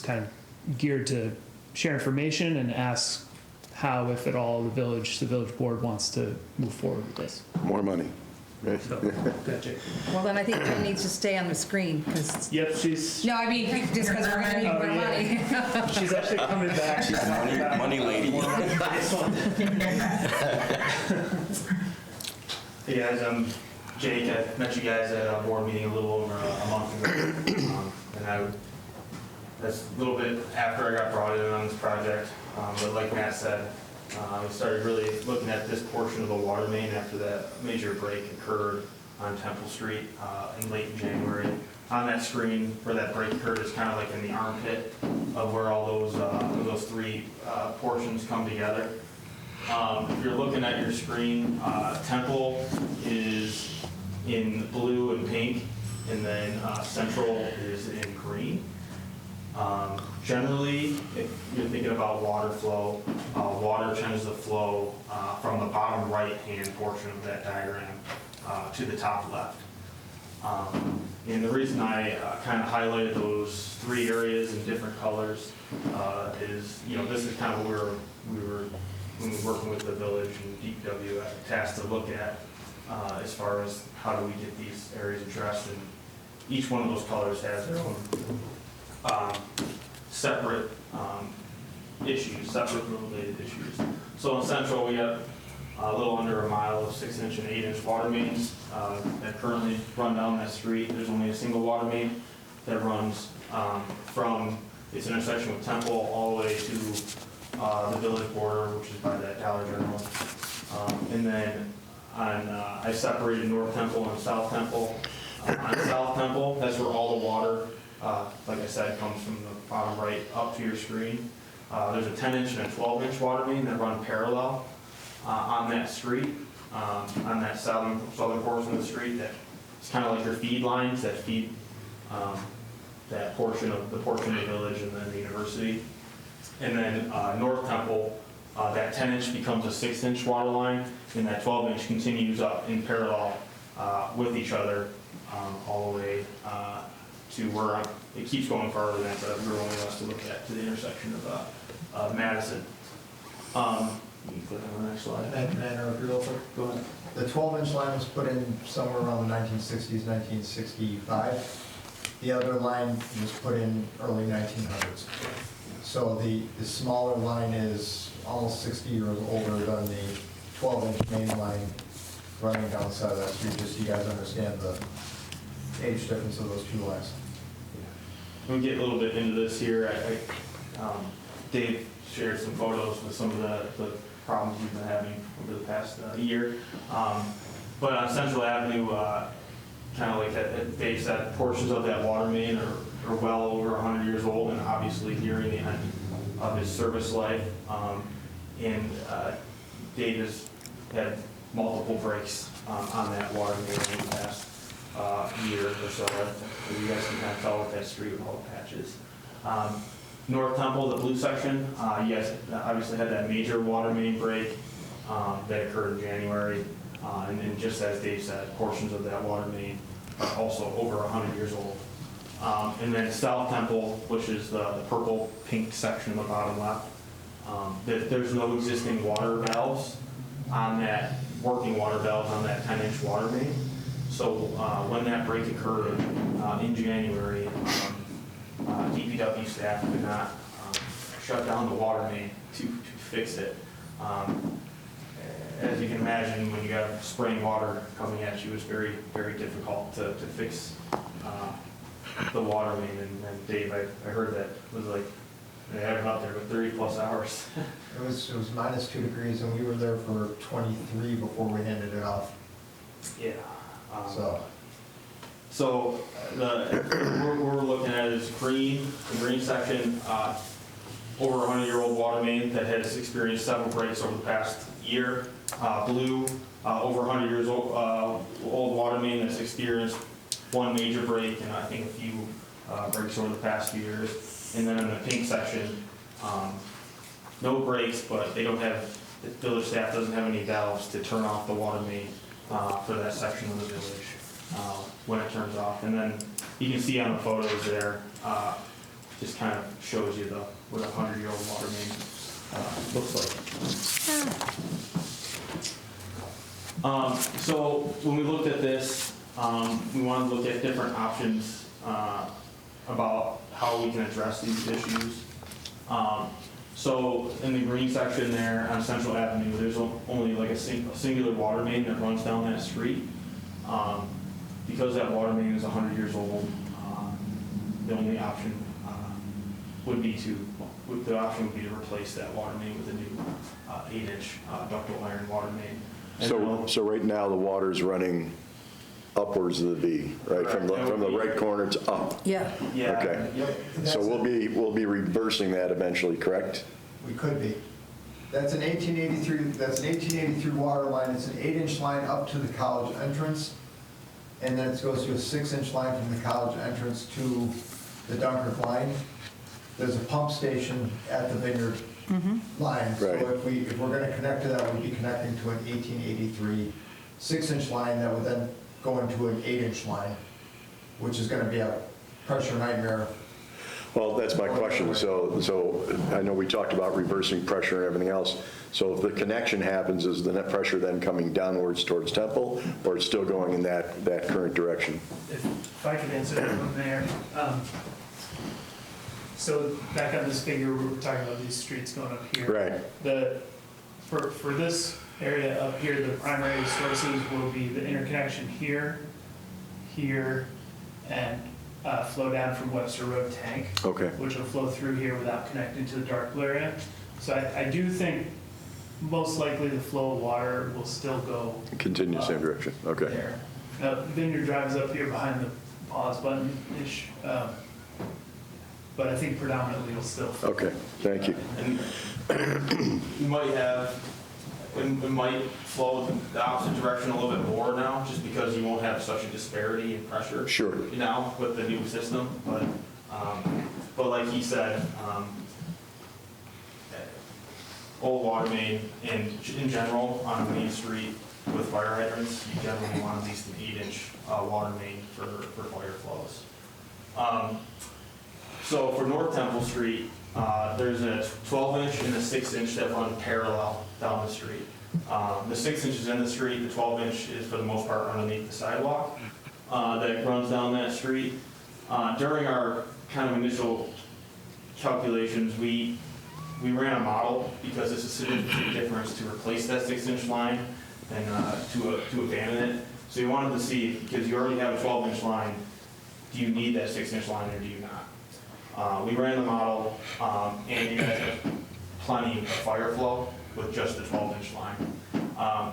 kind of geared to share information and ask how, if at all, the village board wants to move forward with this. More money. Right? So, gotcha. Well, then I think Jen needs to stay on the screen, because, Yep, she's no, I mean, just because we're gonna need more money. she's actually coming back. She's money lady. Hey guys, I'm Jake. I met you guys at a board meeting a little over a month ago. That's a little bit after I got brought in on this project. But like Matt said, we started really looking at this portion of the water main after that major break occurred on Temple Street in late January. On that screen where that break occurred is kind of like in the armpit of where all those three portions come together. If you're looking at your screen, Temple is in blue and pink, and then Central is in green. Generally, if you're thinking about water flow, water tends to flow from the bottom right-hand portion of that diagram to the top left. And the reason I kind of highlighted those three areas in different colors is, this is kind of where we were when we were working with the village and DPW tasked to look at as far as how do we get these areas addressed. And each one of those colors has their own separate issues, separate related issues. So in Central, we have a little under a mile of 6-inch and 8-inch water mains that currently run down that street. There's only a single water main that runs from its intersection with Temple all the way to the village border, which is by that Dollar General. And then I separated North Temple and South Temple. On South Temple, that's where all the water, like I said, comes from the bottom right up to your screen. There's a 10-inch and a 12-inch water main that run parallel on that street, on that southern portion of the street. That it's kind of like your feed lines that feed that portion of the village and then the university. And then North Temple, that 10-inch becomes a 6-inch water line, and that 12-inch continues up in parallel with each other all the way to where it keeps going farther than that, but we were only asked to look at to the intersection of Madison. You can click on the next slide. Go ahead. The 12-inch line was put in somewhere around the 1960s, 1965. The other line was put in early 1900s. So the smaller line is almost 60 years older than the 12-inch main line running down the side of that street, just so you guys understand the age difference of those two lines. We'll get a little bit into this here. Dave shared some photos with some of the problems we've been having over the past year. But on Central Avenue, kind of like Dave said, portions of that water main are well over 100 years old and obviously nearing the end of his service life. And Dave has had multiple breaks on that water main in the past year or so. You guys can kind of tell with that street with all the patches. North Temple, the blue section, you guys obviously had that major water main break that occurred in January. And then just as Dave said, portions of that water main are also over 100 years old. And then South Temple, which is the purple pink section in the bottom left, there's no existing water valves on that, working water valves on that 10-inch water main. So when that break occurred in January, DPW staff could not shut down the water main to fix it. As you can imagine, when you got spraying water coming at you, it's very, very difficult to fix the water main. And Dave, I heard that was like, they had it up there for 30+ hours. It was -2 degrees, and we were there for 23 before we handed it off. Yeah. So What we're looking at is green, the green section, over 100-year-old water main that has experienced several breaks over the past year. Blue, over 100 years old water main that's experienced one major break and I think a few breaks over the past few years. And then in the pink section, no breaks, but they don't have, the village staff doesn't have any valves to turn off the water main for that section of the village when it turns off. And then you can see on the photos there, just kind of shows you what a 100-year-old water main looks like. So when we looked at this, we wanted to look at different options about how we can address these issues. So in the green section there on Central Avenue, there's only like a singular water main that runs down that street. Because that water main is 100 years old, the only option would be to replace that water main with a new 8-inch ductile iron water main. And So right now, the water's running upwards of the V, right? From the right corner to up. Yeah. Yeah. Okay. Yep. So we'll be reversing that eventually, correct? We could be. That's an 1883 water line. It's an 8-inch line up to the college entrance. And then it goes to a 6-inch line from the college entrance to the Dunkirk line. There's a pump station at the Vineyard line. So Right. if we're going to connect to that, we'd be connecting to an 1883 6-inch line that would then go into an 8-inch line, which is going to be a pressure nightmare. Well, that's my question. So I know we talked about reversing pressure and everything else. So if the connection happens, is the net pressure then coming downwards towards Temple, or it's still going in that current direction? If I could answer that one there. So back on this figure, we were talking about these streets going up here. Right. For this area up here, the primary sources will be the interconnection here, and flow down from Webster Road tank. Okay. Which will flow through here without connecting to the dark blue area. So I do think most likely the flow of water will still go Continue the same direction. Okay. there. Now, Vineyard Drive is up here behind the pause button-ish, but I think predominantly it'll still flow. Okay, thank you. And we might have, it might flow the opposite direction a little bit more now, just because you won't have such a disparity in pressure. Sure. Now with the new system, but like he said, old water main and in general on a main street with fire hydrants, you generally want at least an 8-inch water main for fire flows. So for North Temple Street, there's a 12-inch and a 6-inch that run parallel down the street. The 6 inches in the street, the 12-inch is for the most part underneath the sidewalk that runs down that street. During our kind of initial calculations, we ran a model because it's a significant difference to replace that 6-inch line and to abandon it. So we wanted to see, because you already have a 12-inch line, do you need that 6-inch line or do you not? We ran the model, and you guys have plenty of fire flow with just the 12-inch line. I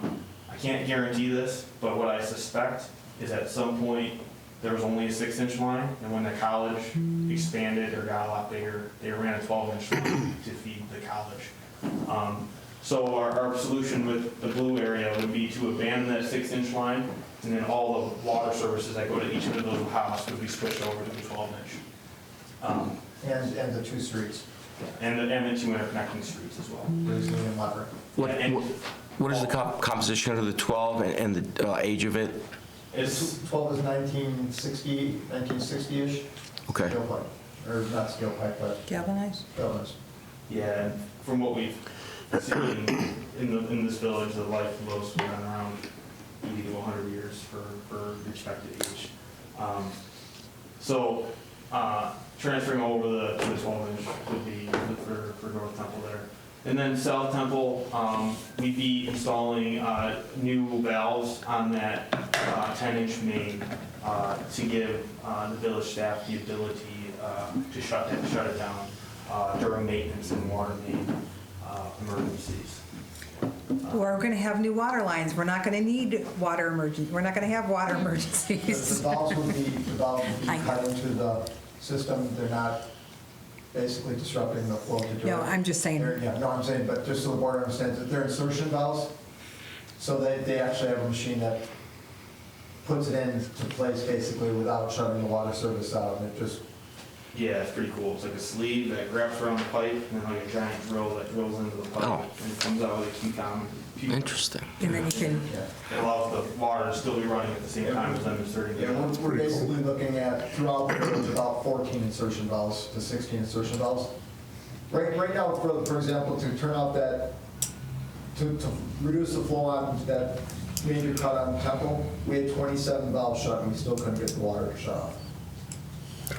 can't guarantee this, but what I suspect is at some point there was only a 6-inch line, and when the college expanded or got a lot bigger, they ran a 12-inch line to feed the college. So our solution with the blue area would be to abandon that 6-inch line, and then all the water services that go to each individual house would be switched over to the 12-inch. And the two streets, And the two interconnecting streets as well. Grizzly and Lever. What is the composition of the 12 and the age of it? It's 12 is 1960-ish. Okay. Steel pipe, or not steel pipe, but Galvanized? galvanized. Yeah, and from what we've seen in this village, the life of those have been around 80 to 100 years for respective age. So transferring over to the 12-inch would be good for North Temple there. And then South Temple, we'd be installing new valves on that 10-inch main to give the village staff the ability to shut it down during maintenance and water main emergencies. We're going to have new water lines. We're not going to need water emergency. We're not going to have water The emergencies. valves would be I know. cut into the system. They're not basically disrupting the flow to do No, it. I'm just saying. Yeah, no, I'm saying, but just so the board understands, that they're insertion valves. So they actually have a machine that puts it into place basically without shutting the water service out. And it just Yeah, it's pretty cool. It's like a sleeve that wraps around the pipe, and then like a giant drill that drills into the pipe, Oh. and it comes out with a QCOM. Interesting. And then you can, It allows the water to still be running at the same time as I'm inserting it. Yeah, we're basically looking at throughout the road about 14 insertion valves to 16 insertion valves. Right now, for example, to turn out that, to reduce the flow on that major cut on Temple, we had 27 valves shut and we still couldn't get the water shut off.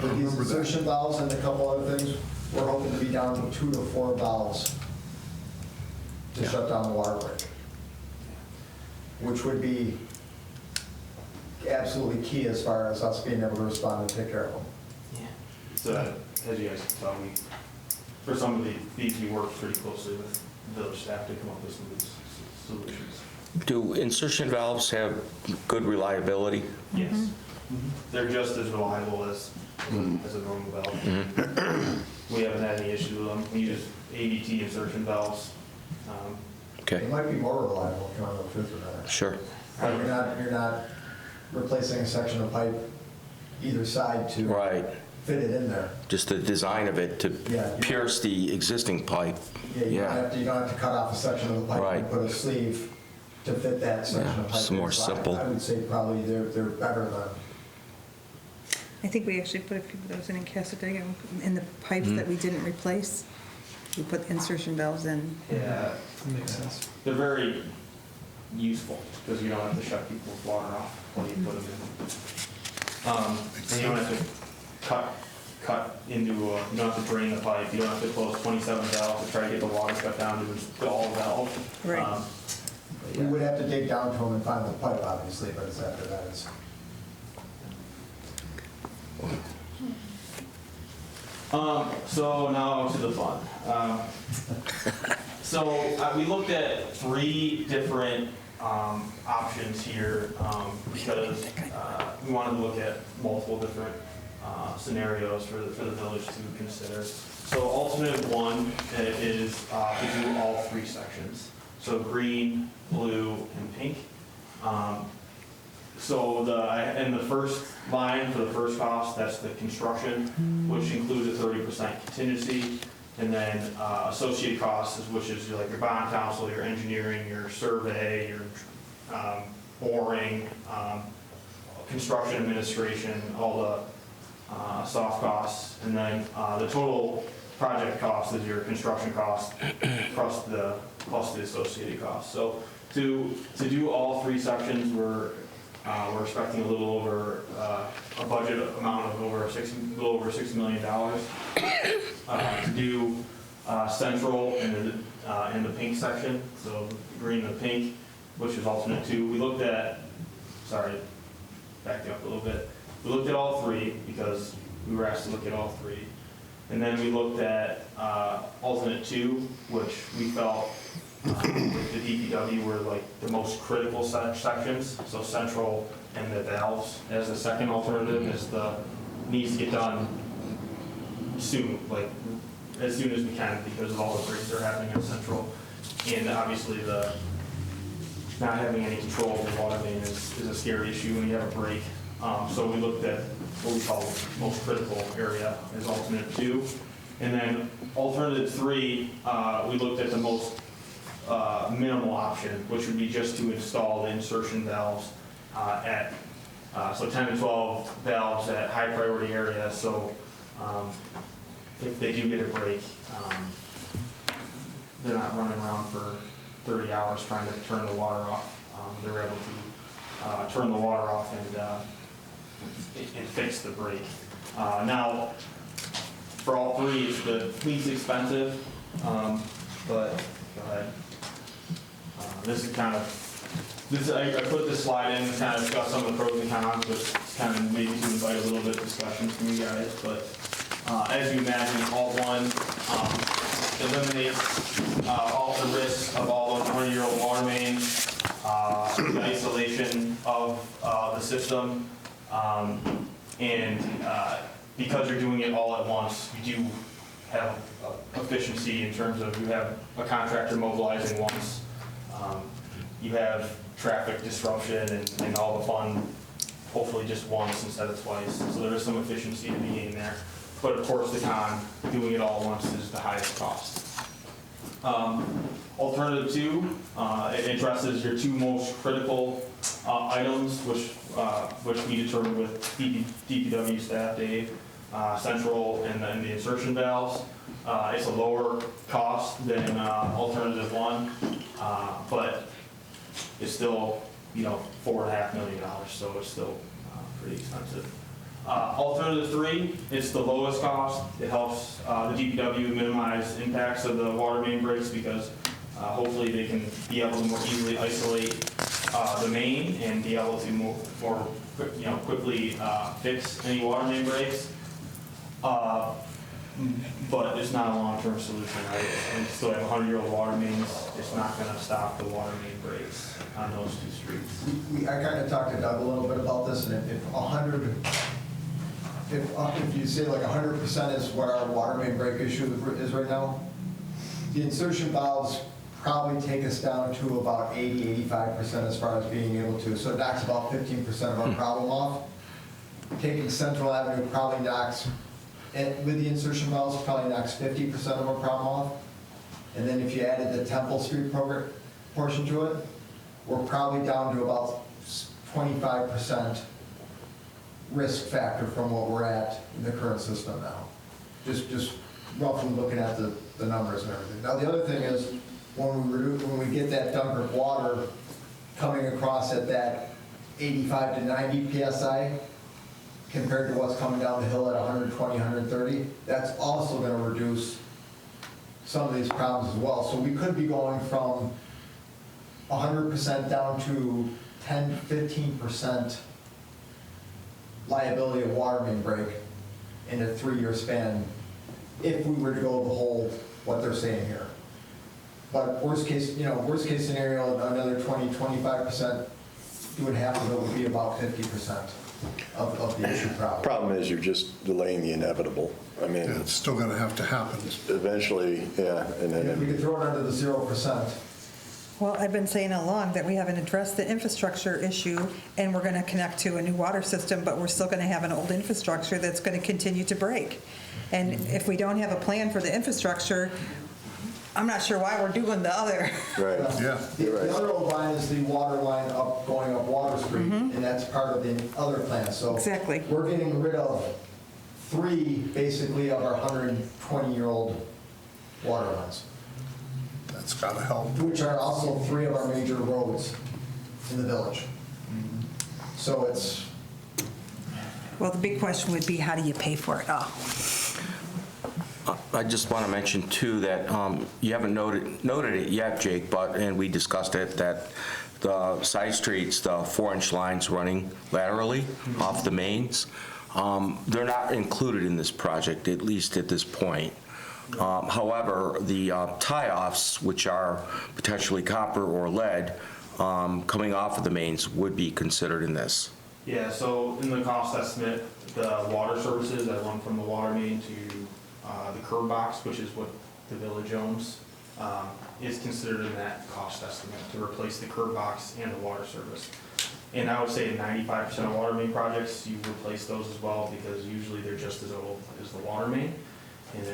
With these insertion valves and a couple other things, we're hoping to be down to 2 to 4 valves to shut down the water break, which would be absolutely key as far as us being able to respond and take care of them. So, as you guys can tell, for some of these, we work pretty closely with village staff to come up with some of these solutions. Do insertion valves have good reliability? Yes. They're just as reliable as a normal valve. We haven't had any issues with them. We use ABT insertion valves. Okay, It might be more reliable if you want to know the truth of that. sure. You're not replacing a section of pipe either side to Right, fit it in there. just the design of it to Yeah. pierce the existing pipe. Yeah, Yeah, you don't have to cut off a section of the pipe Right. and put a sleeve to fit that section Yeah, of pipe. it's more inside. simple. I would say probably they're better than, I think we actually put a few of those in Casadega, in the pipes that we didn't replace. We put insertion valves in. Yeah, That makes sense. they're very useful because you don't have to shut people's water off when you put them in. And you don't have to cut into you don't have to drain the pipe. You don't have to close 27 valves to try to get the water shut down to just all valves. Right. we would have to dig down to them and find the pipe, obviously, but it's after that is. So now to the fun. We looked at 3 different options here because we wanted to look at multiple different scenarios for the village to consider. So alternate 1 is to do all 3 sections. So green, blue, and pink. So in the first line for the first cost, that's the construction, which includes a 30% contingency. And then associated costs, which is like your bond counsel, your engineering, your survey, your boring, construction administration, all the soft costs. And then the total project cost is your construction cost plus the associated costs. So to do all 3 sections, we're expecting a little over a budget amount of a little over $6 million to do central in the pink section, so green and the pink, which is alternate 2. We looked at, back up a little bit. We looked at all 3 because we were asked to look at all 3, and then we looked at alternate 2, which we felt with the DPW were like the most critical sections, so central and the valves as the second alternative needs to get done soon, like as soon as we can because of all the breaks that are happening in central. And obviously the not having any control of the water main is a scary issue when you have a break. So we looked at what we call the most critical area as alternate 2. And then alternative 3, we looked at the most minimal option, which would be just to install the insertion valves so 10 to 12 valves at high priority areas. So if they do get a break, they're not running around for 30 hours trying to turn the water off. They're able to turn the water off and fix the break. Now, for all 3, it's the least expensive, but go ahead. This is kind of, I put this slide in to kind of discuss some of the pros and cons, but it's kind of maybe to invite a little bit of discussion from you guys. But as you imagine, Alt 1 eliminates all the risks of all of the 100-year-old water mains, the isolation of the system, and because you're doing it all at once, you do have efficiency in terms of you have a contractor mobilizing once. You have traffic disruption and all the fun, hopefully just once instead of twice. So there is some efficiency to be gained there. but of course the con, doing it all at once is the highest cost. Alternative 2, it addresses your 2 most critical items, which we determined with DPW staff, Dave, central and then the insertion valves. It's a lower cost than alternative 1, but it's still, $4.5 million, so it's still pretty expensive. Alternative 3, it's the lowest cost. It helps the DPW minimize impacts of the water main breaks because hopefully they can be able to more easily isolate the main and be able to more quickly fix any water main breaks. But it's not a long-term solution, right? We still have 100-year-old water mains. It's not going to stop the water main breaks on those 2 streets. I kind of talked to Doug a little bit about this, and if you say like 100% is what our water main break issue is right now, the insertion valves probably take us down to about 80-85% as far as being able to, so it knocks about 15% of our problem off. Taking Central Avenue probably knocks, and with the insertion valves, probably knocks 50% of our problem off. And then if you added the Temple Street portion to it, we're probably down to about 25% risk factor from what we're at in the current system now. Just roughly looking at the numbers and everything. Now the other thing is, when we get that Dunkirk water coming across at that 85 to 90 PSI, compared to what's coming down the hill at 120, 130, that's also going to reduce some of these problems as well. So we could be going from 100% down to 10, 15% liability of water main break in a 3-year span if we were to go the whole, what they're saying here. But worst case scenario, another 20, 25%, doing half of it would be about 50%. Of the issue problem. Problem is you're just delaying the inevitable. I mean, Yeah, it's still going to have to happen. eventually, yeah. And And if we then, could throw it under the 0%. Well, I've been saying all along that we haven't addressed the infrastructure issue, and we're going to connect to a new water system, but we're still going to have an old infrastructure that's going to continue to break. And if we don't have a plan for the infrastructure, I'm not sure why we're doing the other. right. Yeah. The other old line is the water line going up Water Street, and that's part of the other plan. So Exactly. we're getting rid of 3, basically, of our 120-year-old water lines, That's got to help. which are also 3 of our major roads in the village. So it's, Well, the big question would be, how do you pay for it all? I just want to mention too that you haven't noted it yet, Jake, and we discussed it, that the side streets, the 4-inch lines running laterally off the mains, they're not included in this project, at least at this point. However, the tie-offs, which are potentially copper or lead, coming off of the mains would be considered in this. Yeah, so in the cost estimate, the water services that run from the water main to the curb box, which is what the village owns, is considered in that cost estimate to replace the curb box and the water service. And I would say in 95% of water main projects, you replace those as well because usually they're just as old as the water main. And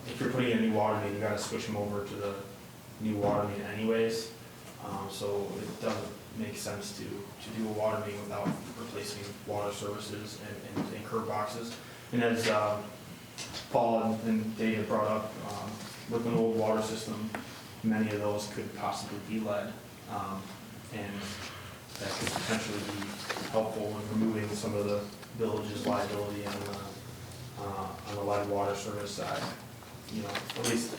if you're putting in a new water main, you got to switch them over to the new water main anyways. So it doesn't make sense to do a water main without replacing water services and curb boxes. And as Paul and Dave brought up, with an old water system, many of those could possibly be lead, and that could potentially be helpful in removing some of the village's liability on the lead water service side, at least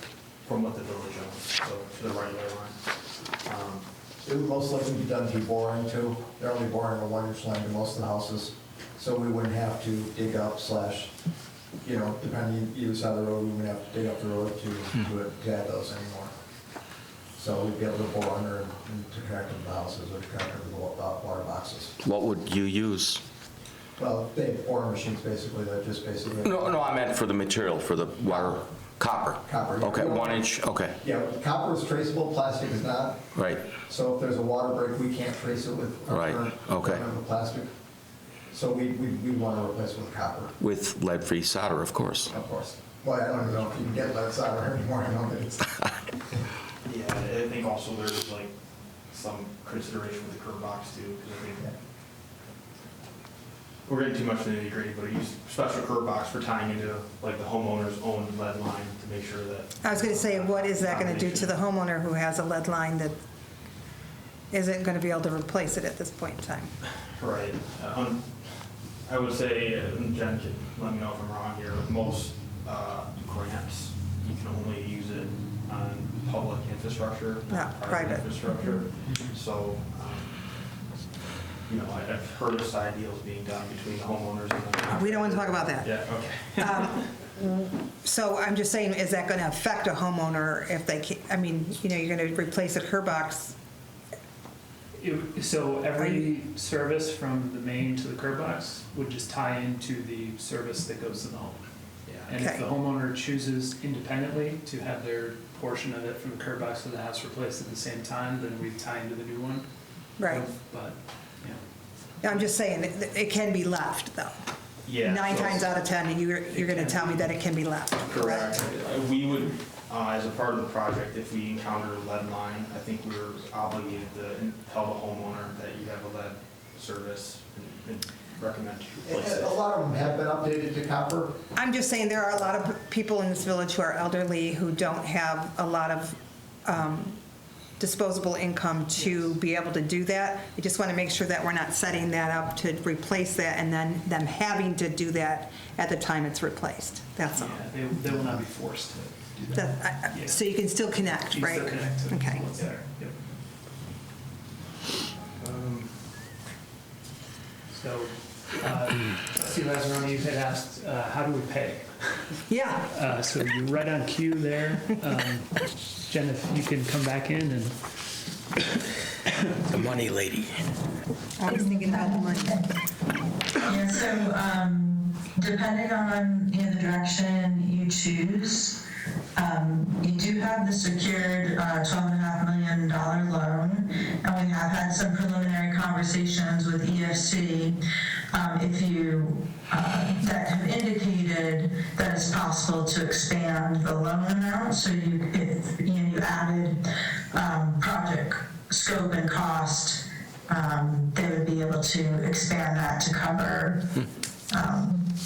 from what the village owns, so to the right-of-way line. it would most likely be done through boring too. They're only boring a 1-inch line in most of the houses, so we wouldn't have to dig up / depending either side of the road, we wouldn't have to dig up the road to add those anymore. So we'd be able to bore under and to connect to the houses or to connect to the water boxes. What would you use? Well, they have boring machines basically that just basically. No, I meant for the material, for the water. Copper? Copper, yeah. Okay, 1-inch, okay, Yeah, copper is traceable, plastic is not. right. So if there's a water break, we can't trace it with our Right, current okay. equipment with plastic. So we want to replace with copper, With lead-free solder, of course. of course. Well, I don't even know if you can get lead solder anymore, I know that it's, Yeah, I think also there's like some consideration with the curb box too, because I think we're getting too much into the nitty-gritty, but use special curb box for tying into like the homeowner's own lead line to make sure that. I was going to say, what is that going to do to the homeowner who has a lead line that isn't going to be able to replace it at this point in time? Right. I would say, and Jen can let me know if I'm wrong here, most grants, you can only use it on public infrastructure, not private infrastructure. So, I've heard of side deals being done between the homeowners and the. We don't want to talk about that. Yeah, okay. So I'm just saying, is that going to affect a homeowner if they, you're going to replace a curb box? So every service from the main to the curb box would just tie into the service that goes to the home. And if Okay. the homeowner chooses independently to have their portion of it from the curb box to the house replaced at the same time, then we tie into the new one. Right. But, yeah. I'm just saying, it can be left, though. Yeah. 9 so- times out of 10, you're going to tell me that it can be left, correct? Correct. We would, as a part of the project, if we encounter a lead line, I think we're obligated to tell the homeowner that you have a lead service and recommend you replace it. a lot of them have been updated to copper. I'm just saying, there are a lot of people in this village who are elderly who don't have a lot of disposable income to be able to do that. I just want to make sure that we're not setting that up to replace that and then them having to do that at the time it's replaced. That's all. Yeah, they will not be forced to do that. Yeah. So you can still connect, You right? still connect to Okay. what's there. Yep. So, Steve Lazzaroni, you had asked, how do we pay? Yeah. So you're right on cue there. Jen, if you can come back in and. The money lady. I was thinking about the money. Yeah, so depending on the direction you choose, you do have the secured $12.5 million loan, and we have had some preliminary conversations with EFC. If you that have indicated that it's possible to expand the loan amount, so if you added project scope and cost, they would be able to expand that to cover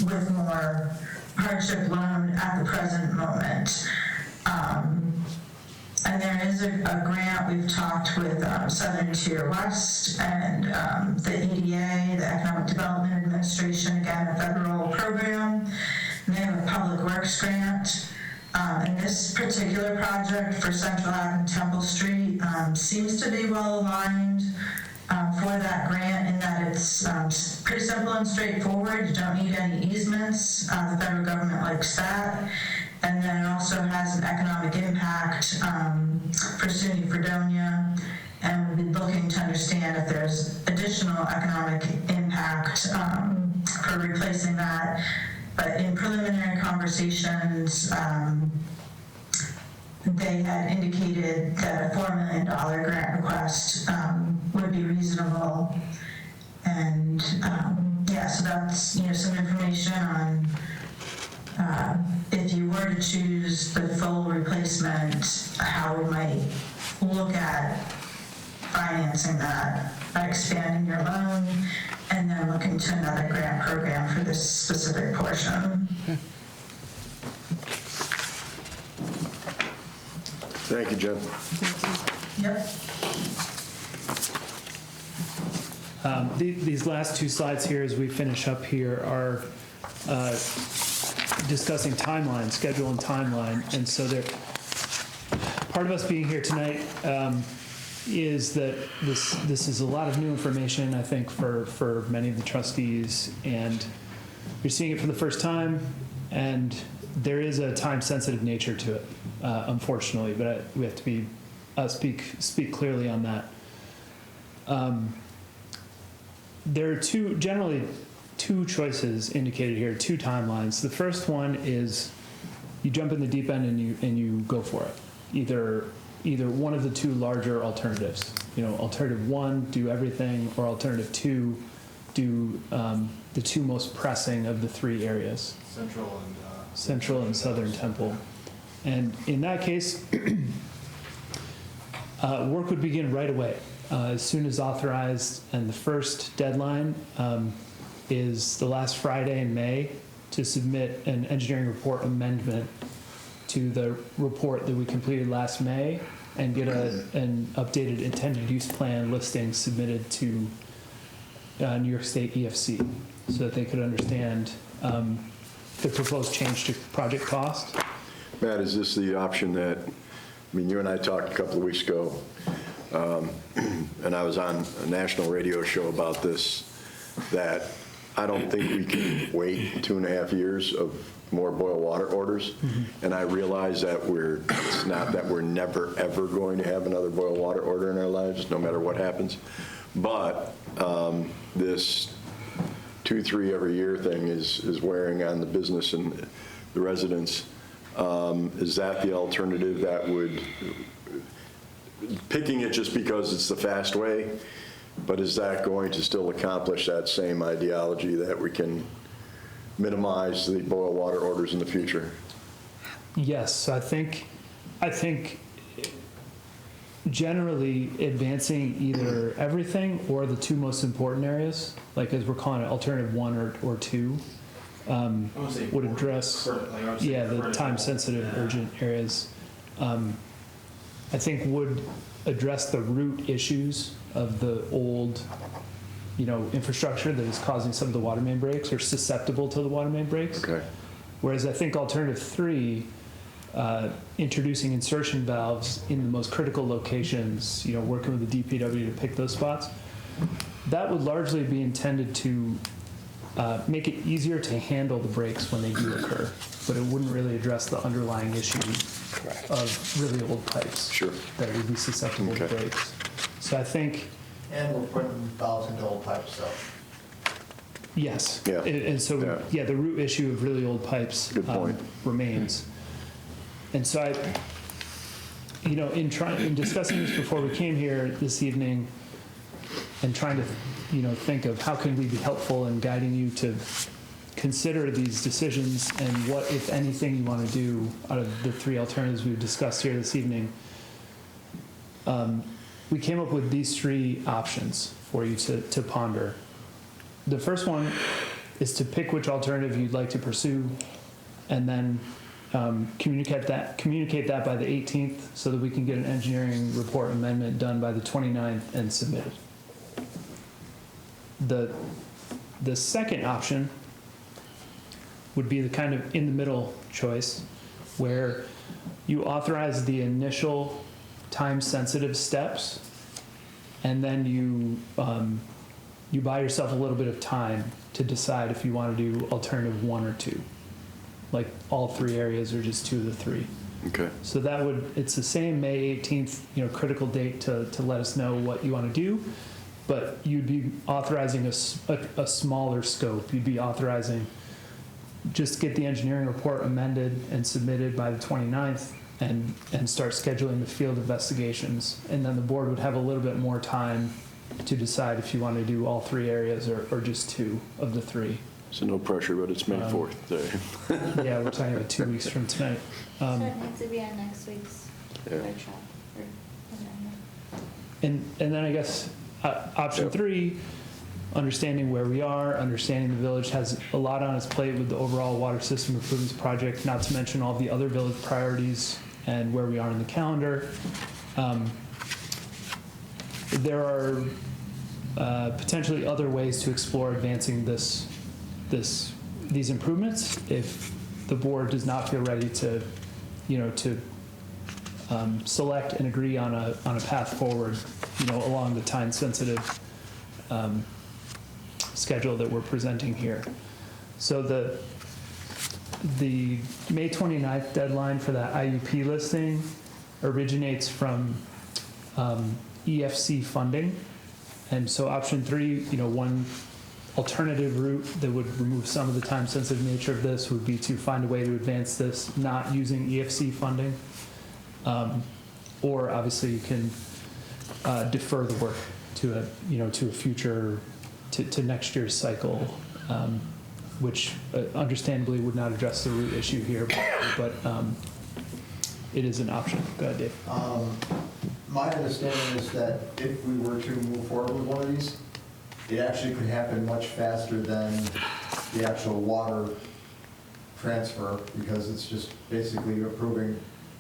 with more hardship loan at the present moment. And there is a grant, we've talked with Southern Tier West and the EDA, the Economic Development Administration, again, a federal program. And they have a public works grant. And this particular project for Central Ave and Temple Street seems to be well aligned for that grant in that it's pretty simple and straightforward. You don't need any easements. The federal government likes that. And then it also has an economic impact for SUNY Fredonia. And we'll be looking to understand if there's additional economic impact for replacing that. But in preliminary conversations, they had indicated that a $4 million grant request would be reasonable. And so that's some information on if you were to choose the full replacement, how we might look at financing that by expanding your loan and then looking to another grant program for this specific portion. Thank you, Jen. Yep. These last two slides here, as we finish up here, are discussing timeline, schedule and timeline. And so part of us being here tonight is that this is a lot of new information, I think, for many of the trustees. And you're seeing it for the first time, and there is a time-sensitive nature to it, unfortunately, but we have to speak clearly on that. There are generally two choices indicated here, two timelines. The first one is you jump in the deep end and you go for it. Either one of the two larger alternatives. Alternative one, do everything, or alternative two, do the two most pressing of the three areas, Central and Southern Temple. And in that case, work would begin right away, as soon as authorized, and the first deadline is the last Friday in May to submit an engineering report amendment to the report that we completed last May and get an updated intended use plan listing submitted to New York State EFC so that they could understand the proposed change to project cost. Matt, is this the option that, I mean, you and I talked a couple of weeks ago, and I was on a national radio show about this, that I don't think we can wait 2.5 years of more boil water orders. And I realize that it's not that we're never, ever going to have another boil water order in our lives, no matter what happens. But this 2-3 every year thing is wearing on the business and the residents. Is that the alternative that would, picking it just because it's the fast way, but is that going to still accomplish that same ideology that we can minimize the boil water orders in the future? Yes, so I think generally advancing either everything or the two most important areas, like as we're calling it alternative 1 or 2, would address, the time-sensitive urgent areas, I think would address the root issues of the old, infrastructure that is causing some of the water main breaks or susceptible to the water main breaks. Okay. Whereas I think alternative 3, introducing insertion valves in the most critical locations, working with the DPW to pick those spots, that would largely be intended to make it easier to handle the breaks when they do occur, but it wouldn't really address the underlying issue of really old pipes that would be susceptible to breaks. So I think... And we're putting valves into old pipes, so. Yes. Yeah. And so, the root issue of really old pipes remains. And so in discussing this before we came here this evening and trying to, think of how can we be helpful in guiding you to consider these decisions and what, if anything, you want to do out of the 3 alternatives we've discussed here this evening, we came up with these 3 options for you to ponder. The first one is to pick which alternative you'd like to pursue and then communicate that by the 18th so that we can get an engineering report amendment done by the 29th and submitted. The second option would be the kind of in-the-middle choice where you authorize the initial time-sensitive steps and then you buy yourself a little bit of time to decide if you want to do alternative 1 or 2, like all 3 areas or just 2 of the 3. Okay. So it's the same May 18th, critical date to let us know what you want to do, but you'd be authorizing a smaller scope. You'd be authorizing just get the engineering report amended and submitted by the 29th and start scheduling the field investigations. And then the board would have a little bit more time to decide if you want to do all 3 areas or just 2 of the 3. So no pressure, but it's May 4th day. Yeah, we're talking about 2 weeks from tonight. So it needs to be on next week's workshop. And then I guess option 3, understanding where we are, understanding the village has a lot on its plate with the overall water system improvements project, not to mention all the other village priorities and where we are in the calendar. There are potentially other ways to explore advancing these improvements if the board does not feel ready to, select and agree on a path forward, along the time-sensitive schedule that we're presenting here. So the May 29th deadline for that IUP listing originates from EFC funding. And so option 3, one alternative route that would remove some of the time-sensitive nature of this would be to find a way to advance this not using EFC funding. Or obviously you can defer the work to a future to next year's cycle, which understandably would not address the root issue here, but it is an option. Go ahead, Dave. My understanding is that if we were to move forward with one of these, it actually could happen much faster than the actual water transfer, because it's just basically approving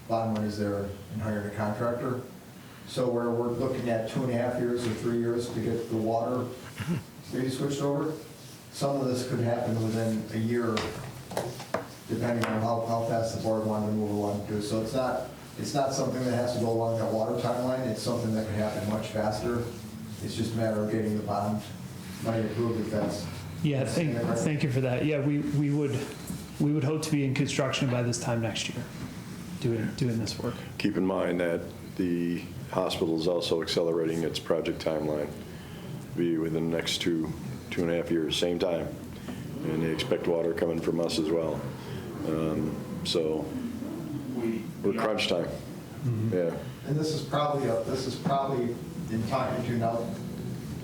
bond monies there and hiring a contractor. So where we're looking at 2.5 years or 3 years to get the water maybe switched over, some of this could happen within a year, depending on how fast the board wanted to move along to. So it's not something that has to go along that water timeline. It's something that could happen much faster. It's just a matter of getting the bond money approved if that's. Yeah, thank you for that. Yeah, we would hope to be in construction by this time next year, doing this work. Keep in mind that the hospital is also accelerating its project timeline, be within the next 2.5 years, same time. And they expect water coming from us as well. So we're crunch time. Yeah. And this is probably in talking to now,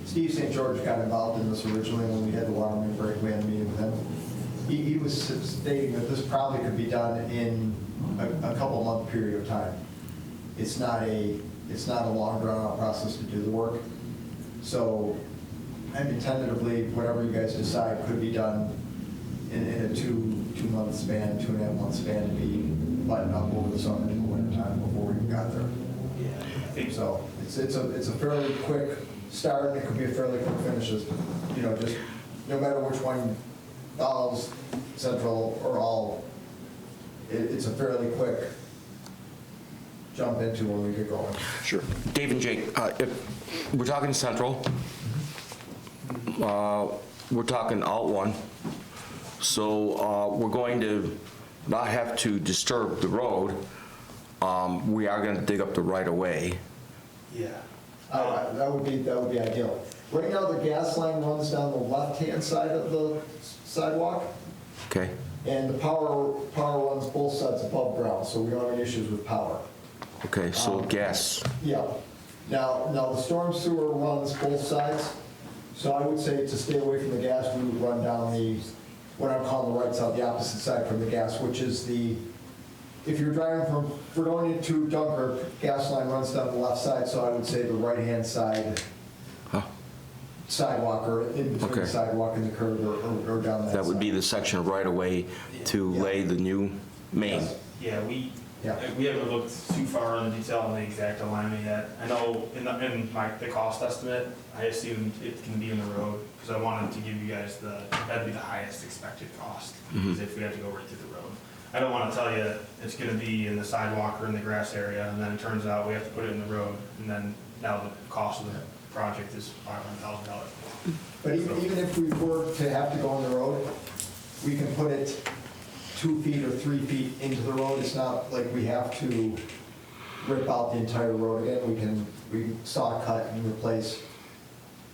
Steve St. George got involved in this originally when we had the water main break. We had a meeting with him. He was stating that this probably could be done in a couple month period of time. It's not a long drawn out process to do the work. So, I mean, tentatively, whatever you guys decide could be done in a two month span, 2.5 month span, to be buttoned up over the summer and the winter time before we even got there. Yeah, I think So it's a fairly quick start, and it could be a fairly quick finish. Just no matter which one follows, Central or all, it's a fairly quick jump into when we get going. Sure. Dave and Jake, if we're talking Central, we're talking Alt 1, so we're going to not have to disturb the road. We are going to dig up the right-of-way. yeah. That would be ideal. Right now, the gas line runs down the left-hand side of the sidewalk, Okay? and the power runs both sides above ground, so we don't have any issues with power. Okay, so gas. Yeah. Now the storm sewer runs both sides, so I would say to stay away from the gas, we would run down what I'm calling the right side, the opposite side from the gas, which is if you're driving from Fredonia to Dunkirk, gas line runs down the left side, so I would say the right-hand side sidewalk, or in between the sidewalk and the curb, or down that That would side. be the section of right-of-way to lay the new main. Yes. Yeah, we haven't looked too far in the detail on the exact alignment yet. I know in the cost estimate, I assumed it can be in the road, because I wanted to give you guys that'd be the highest expected cost, is if we had to go right through the road. I don't want to tell you it's going to be in the sidewalk or in the grass area, and then it turns out we have to put it in the road, and then now the cost of the project is $500,000. But even if we were to have to go on the road, we can put it 2 feet or 3 feet into the road. It's not like we have to rip out the entire road again. We can saw cut and replace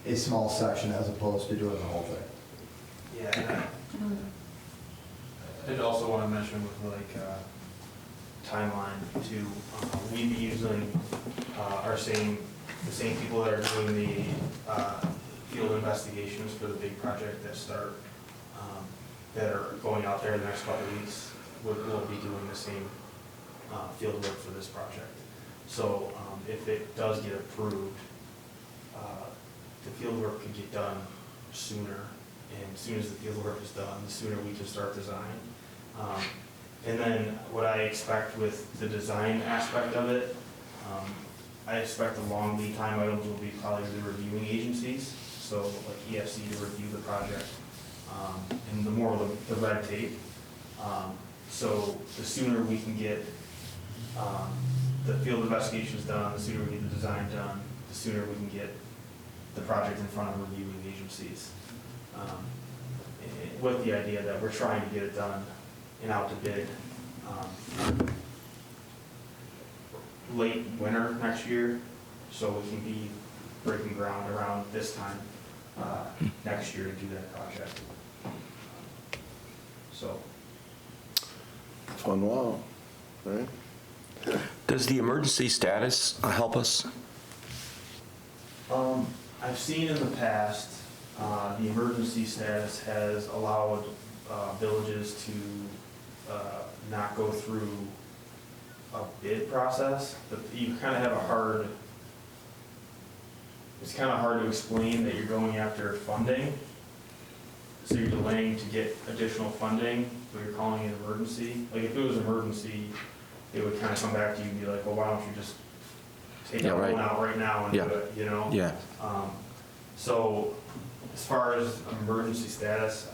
a small section as opposed to doing the whole thing. Yeah. I did also want to mention with timeline too, we'd be using the same people that are doing the field investigations for the big project that are going out there in the next couple of weeks. We'll be doing the same field work for this project. So if it does get approved, the field work could get done sooner. And as soon as the field work is done, the sooner we can start design. And then what I expect with the design aspect of it, I expect the long lead time items will be probably the reviewing agencies, so like EFC to review the project, and the more the red tape. So the sooner we can get the field investigations done, the sooner we get the design done, the sooner we can get the project in front of reviewing agencies. With the idea that we're trying to get it done and out to bid late winter next year, so we can be breaking ground around this time next year to do that project. So. Fun wow, right? Does the emergency status help us? I've seen in the past, The emergency status has allowed villages to not go through a bid process, but you kind of have it's kind of hard to explain that you're going after funding. So you're delaying to get additional funding, but you're calling it emergency. Like if it was emergency, it would kind of come back to you and be like, well, why don't you just take that one out right now and do it, you know? Yeah. So as far as emergency status,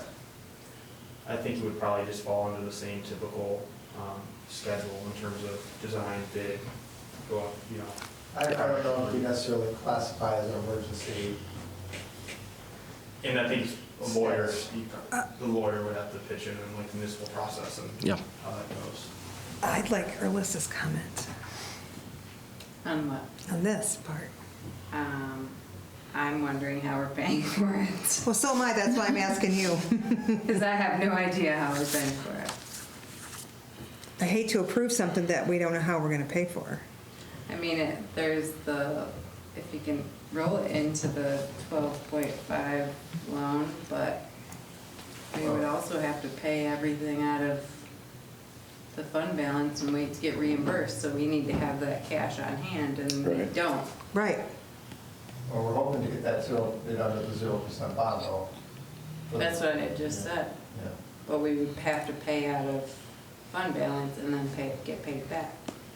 I think it would probably just fall under the same typical schedule in terms of design, bid, go up, you know. I don't know if we necessarily classify as an emergency. And I think the lawyer would have to pitch in and like the municipal process and how that goes. I'd like Erlissa's comment On what? on this part. I'm wondering how we're paying for it. Well, so am I, that's why I'm asking you. Because I have no idea how we're paying for it. I hate to approve something that we don't know how we're gonna pay for. I mean, if you can roll it into the 12.5 loan, but we would also have to pay everything out of the fund balance and wait to get reimbursed, so we need to have that cash on hand, and we don't. Right. Well, we're hoping to get that bid under the 0% bond though. That's what I just said. Yeah. But we would have to pay out of fund balance and then get paid back,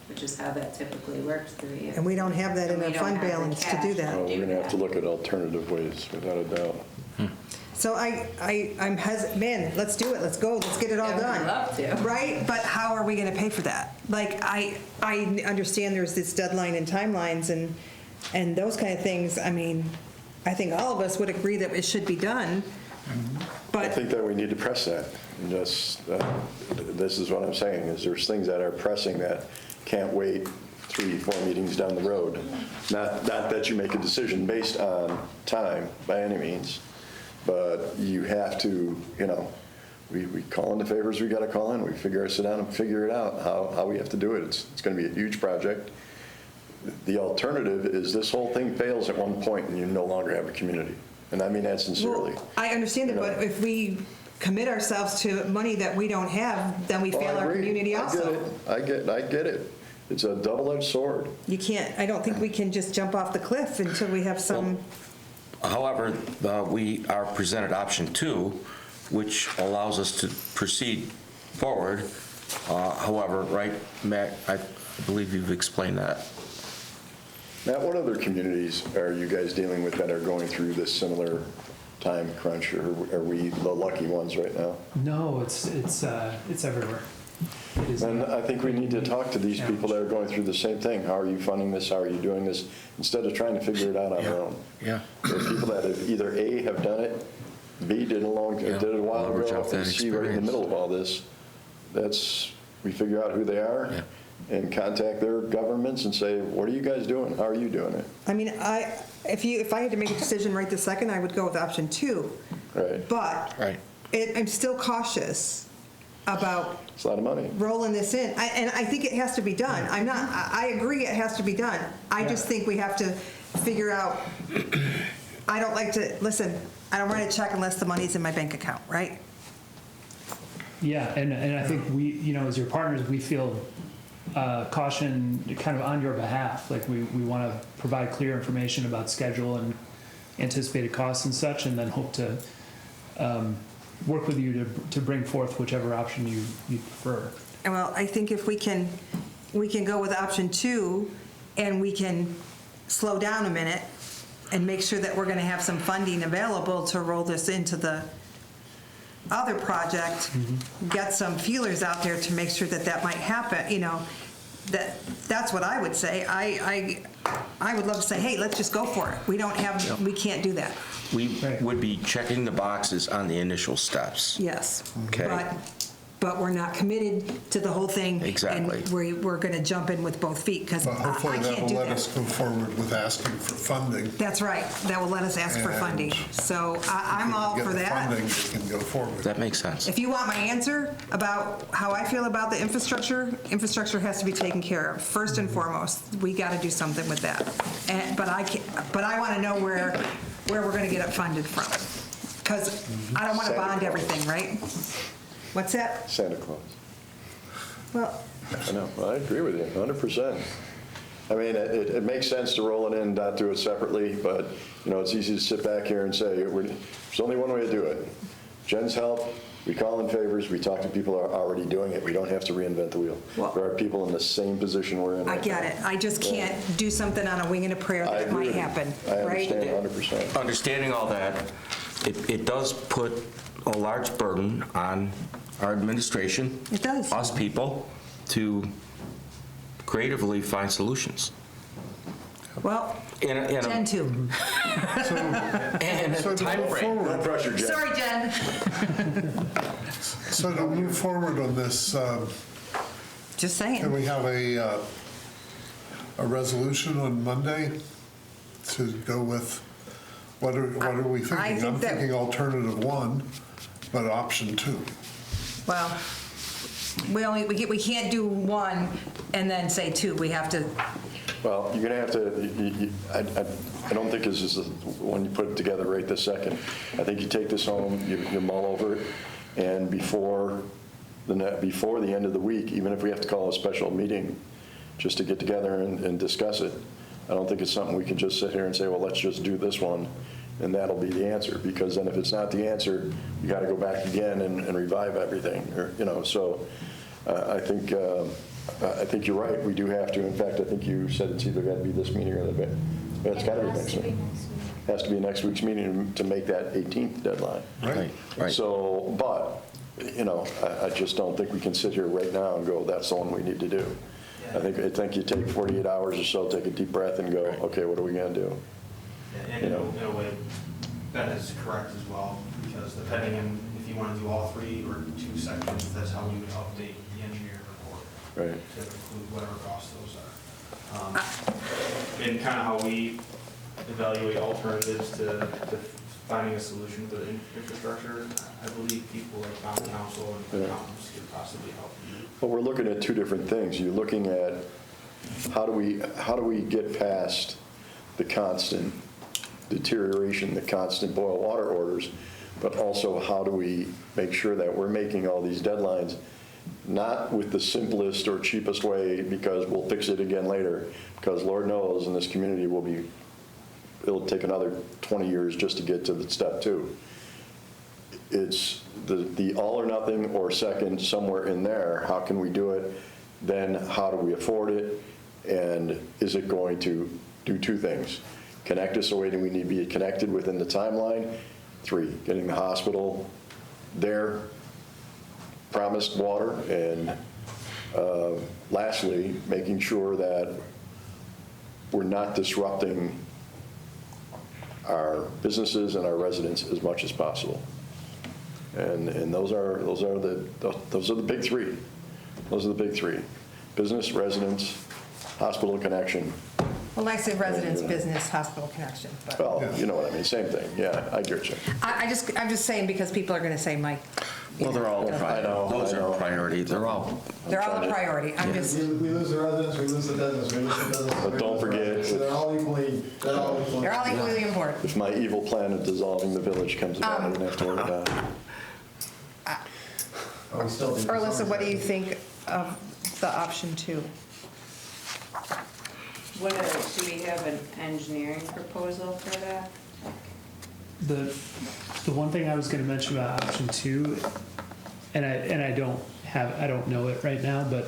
which is how that typically works through the year. And we don't have that in our fund balance to do that. Well, we're gonna have to look at alternative ways, without a doubt. So I'm hesitant, man, let's do it, let's go, let's get it all Yeah, done. we'd love to. Right, but how are we gonna pay for that? Like, I understand there's this deadline and timelines and those kind of things. I mean, I think all of us would agree that it should be done, I but, think that we need to press that. And just, this is what I'm saying, is there's things that are pressing that can't wait 3-4 meetings down the road. Not that you make a decision based on time by any means, but you have to, you know, we call in the favors we got to call in. We sit down and figure it out, how we have to do it. It's going to be a huge project. The alternative is this whole thing fails at one point and you no longer have a community. And I mean that sincerely. well, I understand it, but if we commit ourselves to money that we don't have, then we Well, fail I our agree. community also. I get it. It's a double-edged sword. You can't, I don't think we can just jump off the cliff until we have some, However, we are presented option 2, which allows us to proceed forward. However, right, Matt, I believe you've explained that. Matt, what other communities are you guys dealing with that are going through this similar time crunch, or are we the lucky ones right now? No, it's everywhere. It is And I think we need to talk to these people that are going through the same thing. How are you funding this? How are you doing this? Instead of trying to figure it out on our own. Yeah. There are people that have either A, have done it, B, did it a while Leverage ago, off that and C, right in the experience. middle of all this. We figure out who they are and contact their governments and say, what are you guys doing? How are you doing it? I mean, if I had to make a decision right this second, I would go with option 2. Right. But Right. I'm still cautious about It's a lot of money. rolling this in. And I think it has to be done. I agree it has to be done. I just think we have to figure out, I don't like to, listen, I don't write a check unless the money's in my bank account, right? Yeah, and I think we, you know, as your partners, we feel caution kind of on your behalf. Like we want to provide clear information about schedule and anticipated costs and such, and then hope to work with you to bring forth whichever option you prefer. Well, I think if we can go with option 2 and we can slow down a minute and make sure that we're going to have some funding available to roll this into the other project, get some feelers out there to make sure that might happen, you know, that's what I would say. I would love to say, hey, let's just go for it. We can't do that. We would be checking the boxes on the initial steps. Yes. Okay. But we're not committed to the whole thing. Exactly. And we're going to jump in with both feet, because But I hopefully that can't will do let us that. go forward with asking for funding. That's right. That will let us ask for And funding. So I'm all for Get the that. funding, we can go forward. That makes sense. If you want my answer about how I feel about the infrastructure has to be taken care of. First and foremost, we got to do something with that. But I want to know where we're going to get it funded from. because I don't want to Santa bond Claus. everything, right? What's that? Santa Claus. Well, I know, I agree with you, 100%. I mean, it makes sense to roll it in, not do it separately, but, you know, it's easy to sit back here and say, there's only one way to do it. Jen's help, we call in favors, we talk to people who are already doing it, we don't have to reinvent the wheel. Well- There are people in the same position we're in. I right get now. it. I just can't do something on a wing and a prayer I that agree might with you. happen, I right? understand 100%. Understanding all that, it does put a large burden on our administration. It does. Us people, to creatively find solutions. Well, In a Jen too. and So a to time move frame. No forward, pressure, Jen. Sorry, Jen. so to move forward on this, Just can saying. we have a resolution on Monday to go with, what are we I thinking? think I'm that- thinking alternative 1, but option 2. Well, we can't do 1 and then say 2. We have to, Well, you're going to have to, I don't think this is the one you put together right this second. I think you take this home, you mull over it, and before the end of the week, even if we have to call a special meeting just to get together and discuss it, I don't think it's something we can just sit here and say, well, let's just do this one, and that'll be the answer. Because then if it's not the answer, you got to go back again and revive everything, or, you know, so I think you're right. We do have to. In fact, I think you said it's either got to be this meeting or the, it's got to be next week. Has to be next week's meeting to make that 18th deadline. Right, right. So, but, you know, I just don't think we can sit here right now and go, that's the one we need to do. I think you take 48 hours or so, take a deep breath and go, okay, what are we going to do? And in a way, that is correct as well, because depending on if you want to do all 3 or 2 sections, that's how we would update the engineering report. Right. To include whatever costs those are. And kind of how we evaluate alternatives to finding a solution for the infrastructure. I believe people like town council and accountants could possibly help you. But we're looking at 2 different things. You're looking at how do we get past the constant deterioration, the constant boil water orders, but also how do we make sure that we're making all these deadlines not with the simplest or cheapest way because we'll fix it again later, because Lord knows in this community it'll take another 20 years just to get to the step 2. It's the all or nothing or second somewhere in there. How can we do it? Then how do we afford it? And is it going to do 2 things? Connect us the way that we need to be connected within the timeline. 3, getting the hospital their promised water. And lastly, making sure that we're not disrupting our businesses and our residents as much as possible. And those are the big 3. Those are the big 3. Business, residents, hospital connection. well, I say residence, business, hospital connection, but Well, you know what I mean, same thing. Yeah, I get you. I'm just saying because people are going to say, Mike, Well, they're all, I know, those I know. are priority. They're all, they're all a priority. I'm just, We lose the residents, we lose the business, we lose the business. But don't we lose the forget- residents. So they're all equally. they're all equally important. If my evil plan of dissolving the village comes about, I'm going to have to worry about it. Oh, we still do. Alyssa, what do you think of the option 2? Do we have an engineering proposal for that? The one thing I was going to mention about option 2, and I don't know it right now, but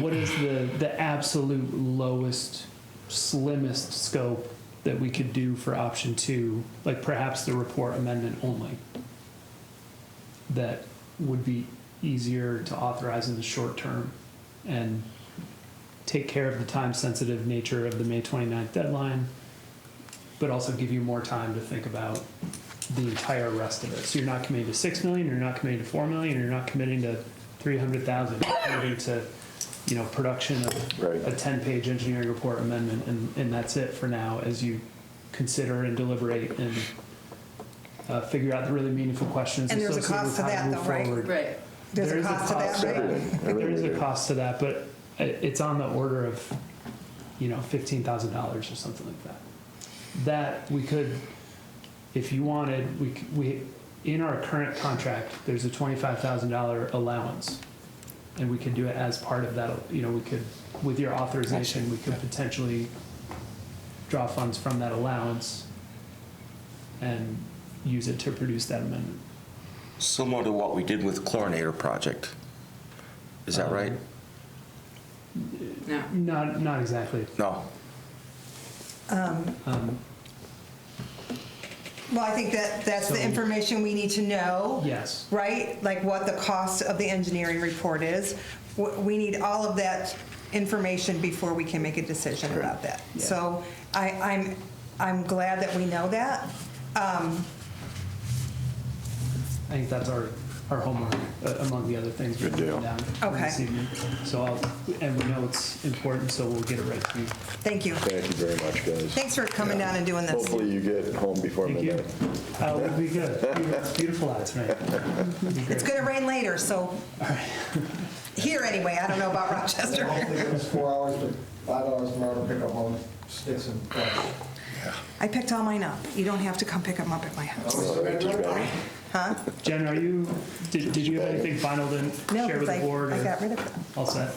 what is the absolute lowest, slimmest scope that we could do for option 2, like perhaps the report amendment only, that would be easier to authorize in the short term and take care of the time-sensitive nature of the May 29th deadline, but also give you more time to think about the entire rest of it. So you're not committing to 6 million, you're not committing to 4 million, you're not committing to 300,000, you're committing to, production of Right. a 10-page engineering report amendment, and that's it for now as you consider and deliberate and figure out the really meaningful questions And there's a associated cost with to how to that, move though, right? forward. Right. There's There a is a cost to that, cost. right? There is a cost to that, but it's on the order of, $15,000 or something like that. That we could, if you wanted, we in our current contract, there's a $25,000 allowance. And we could do it as part of that, we could, with your authorization, we could potentially draw funds from that allowance and use it to produce that amendment. Similar to what we did with chlorinator project. Is that right? No. Not exactly. No. Well, I think that's the information we need to know. Yes. Right? Like what the cost of the engineering report is. We need all of that information before we can make a decision about that. Yeah. So I'm glad that we know that. I think that's our homework, among the other things we've Good deal. written down Okay. this evening. So and we know it's important, so we'll get it right to you. Thank you. Thank you very much, guys. Thanks for coming down and doing this. Hopefully you get home before Thank you. midnight. It'll be good. It's beautiful out tonight. It's going to rain later, so here anyway. I don't know about Rochester. Hopefully it was 4 hours, but 5 hours tomorrow to pick up all the sticks and brush. I picked all mine up. You don't have to come pick them up at my house. All right, Jenny. Huh? Jen, did you have anything final to No, share with because the board? I or got rid of them. All set?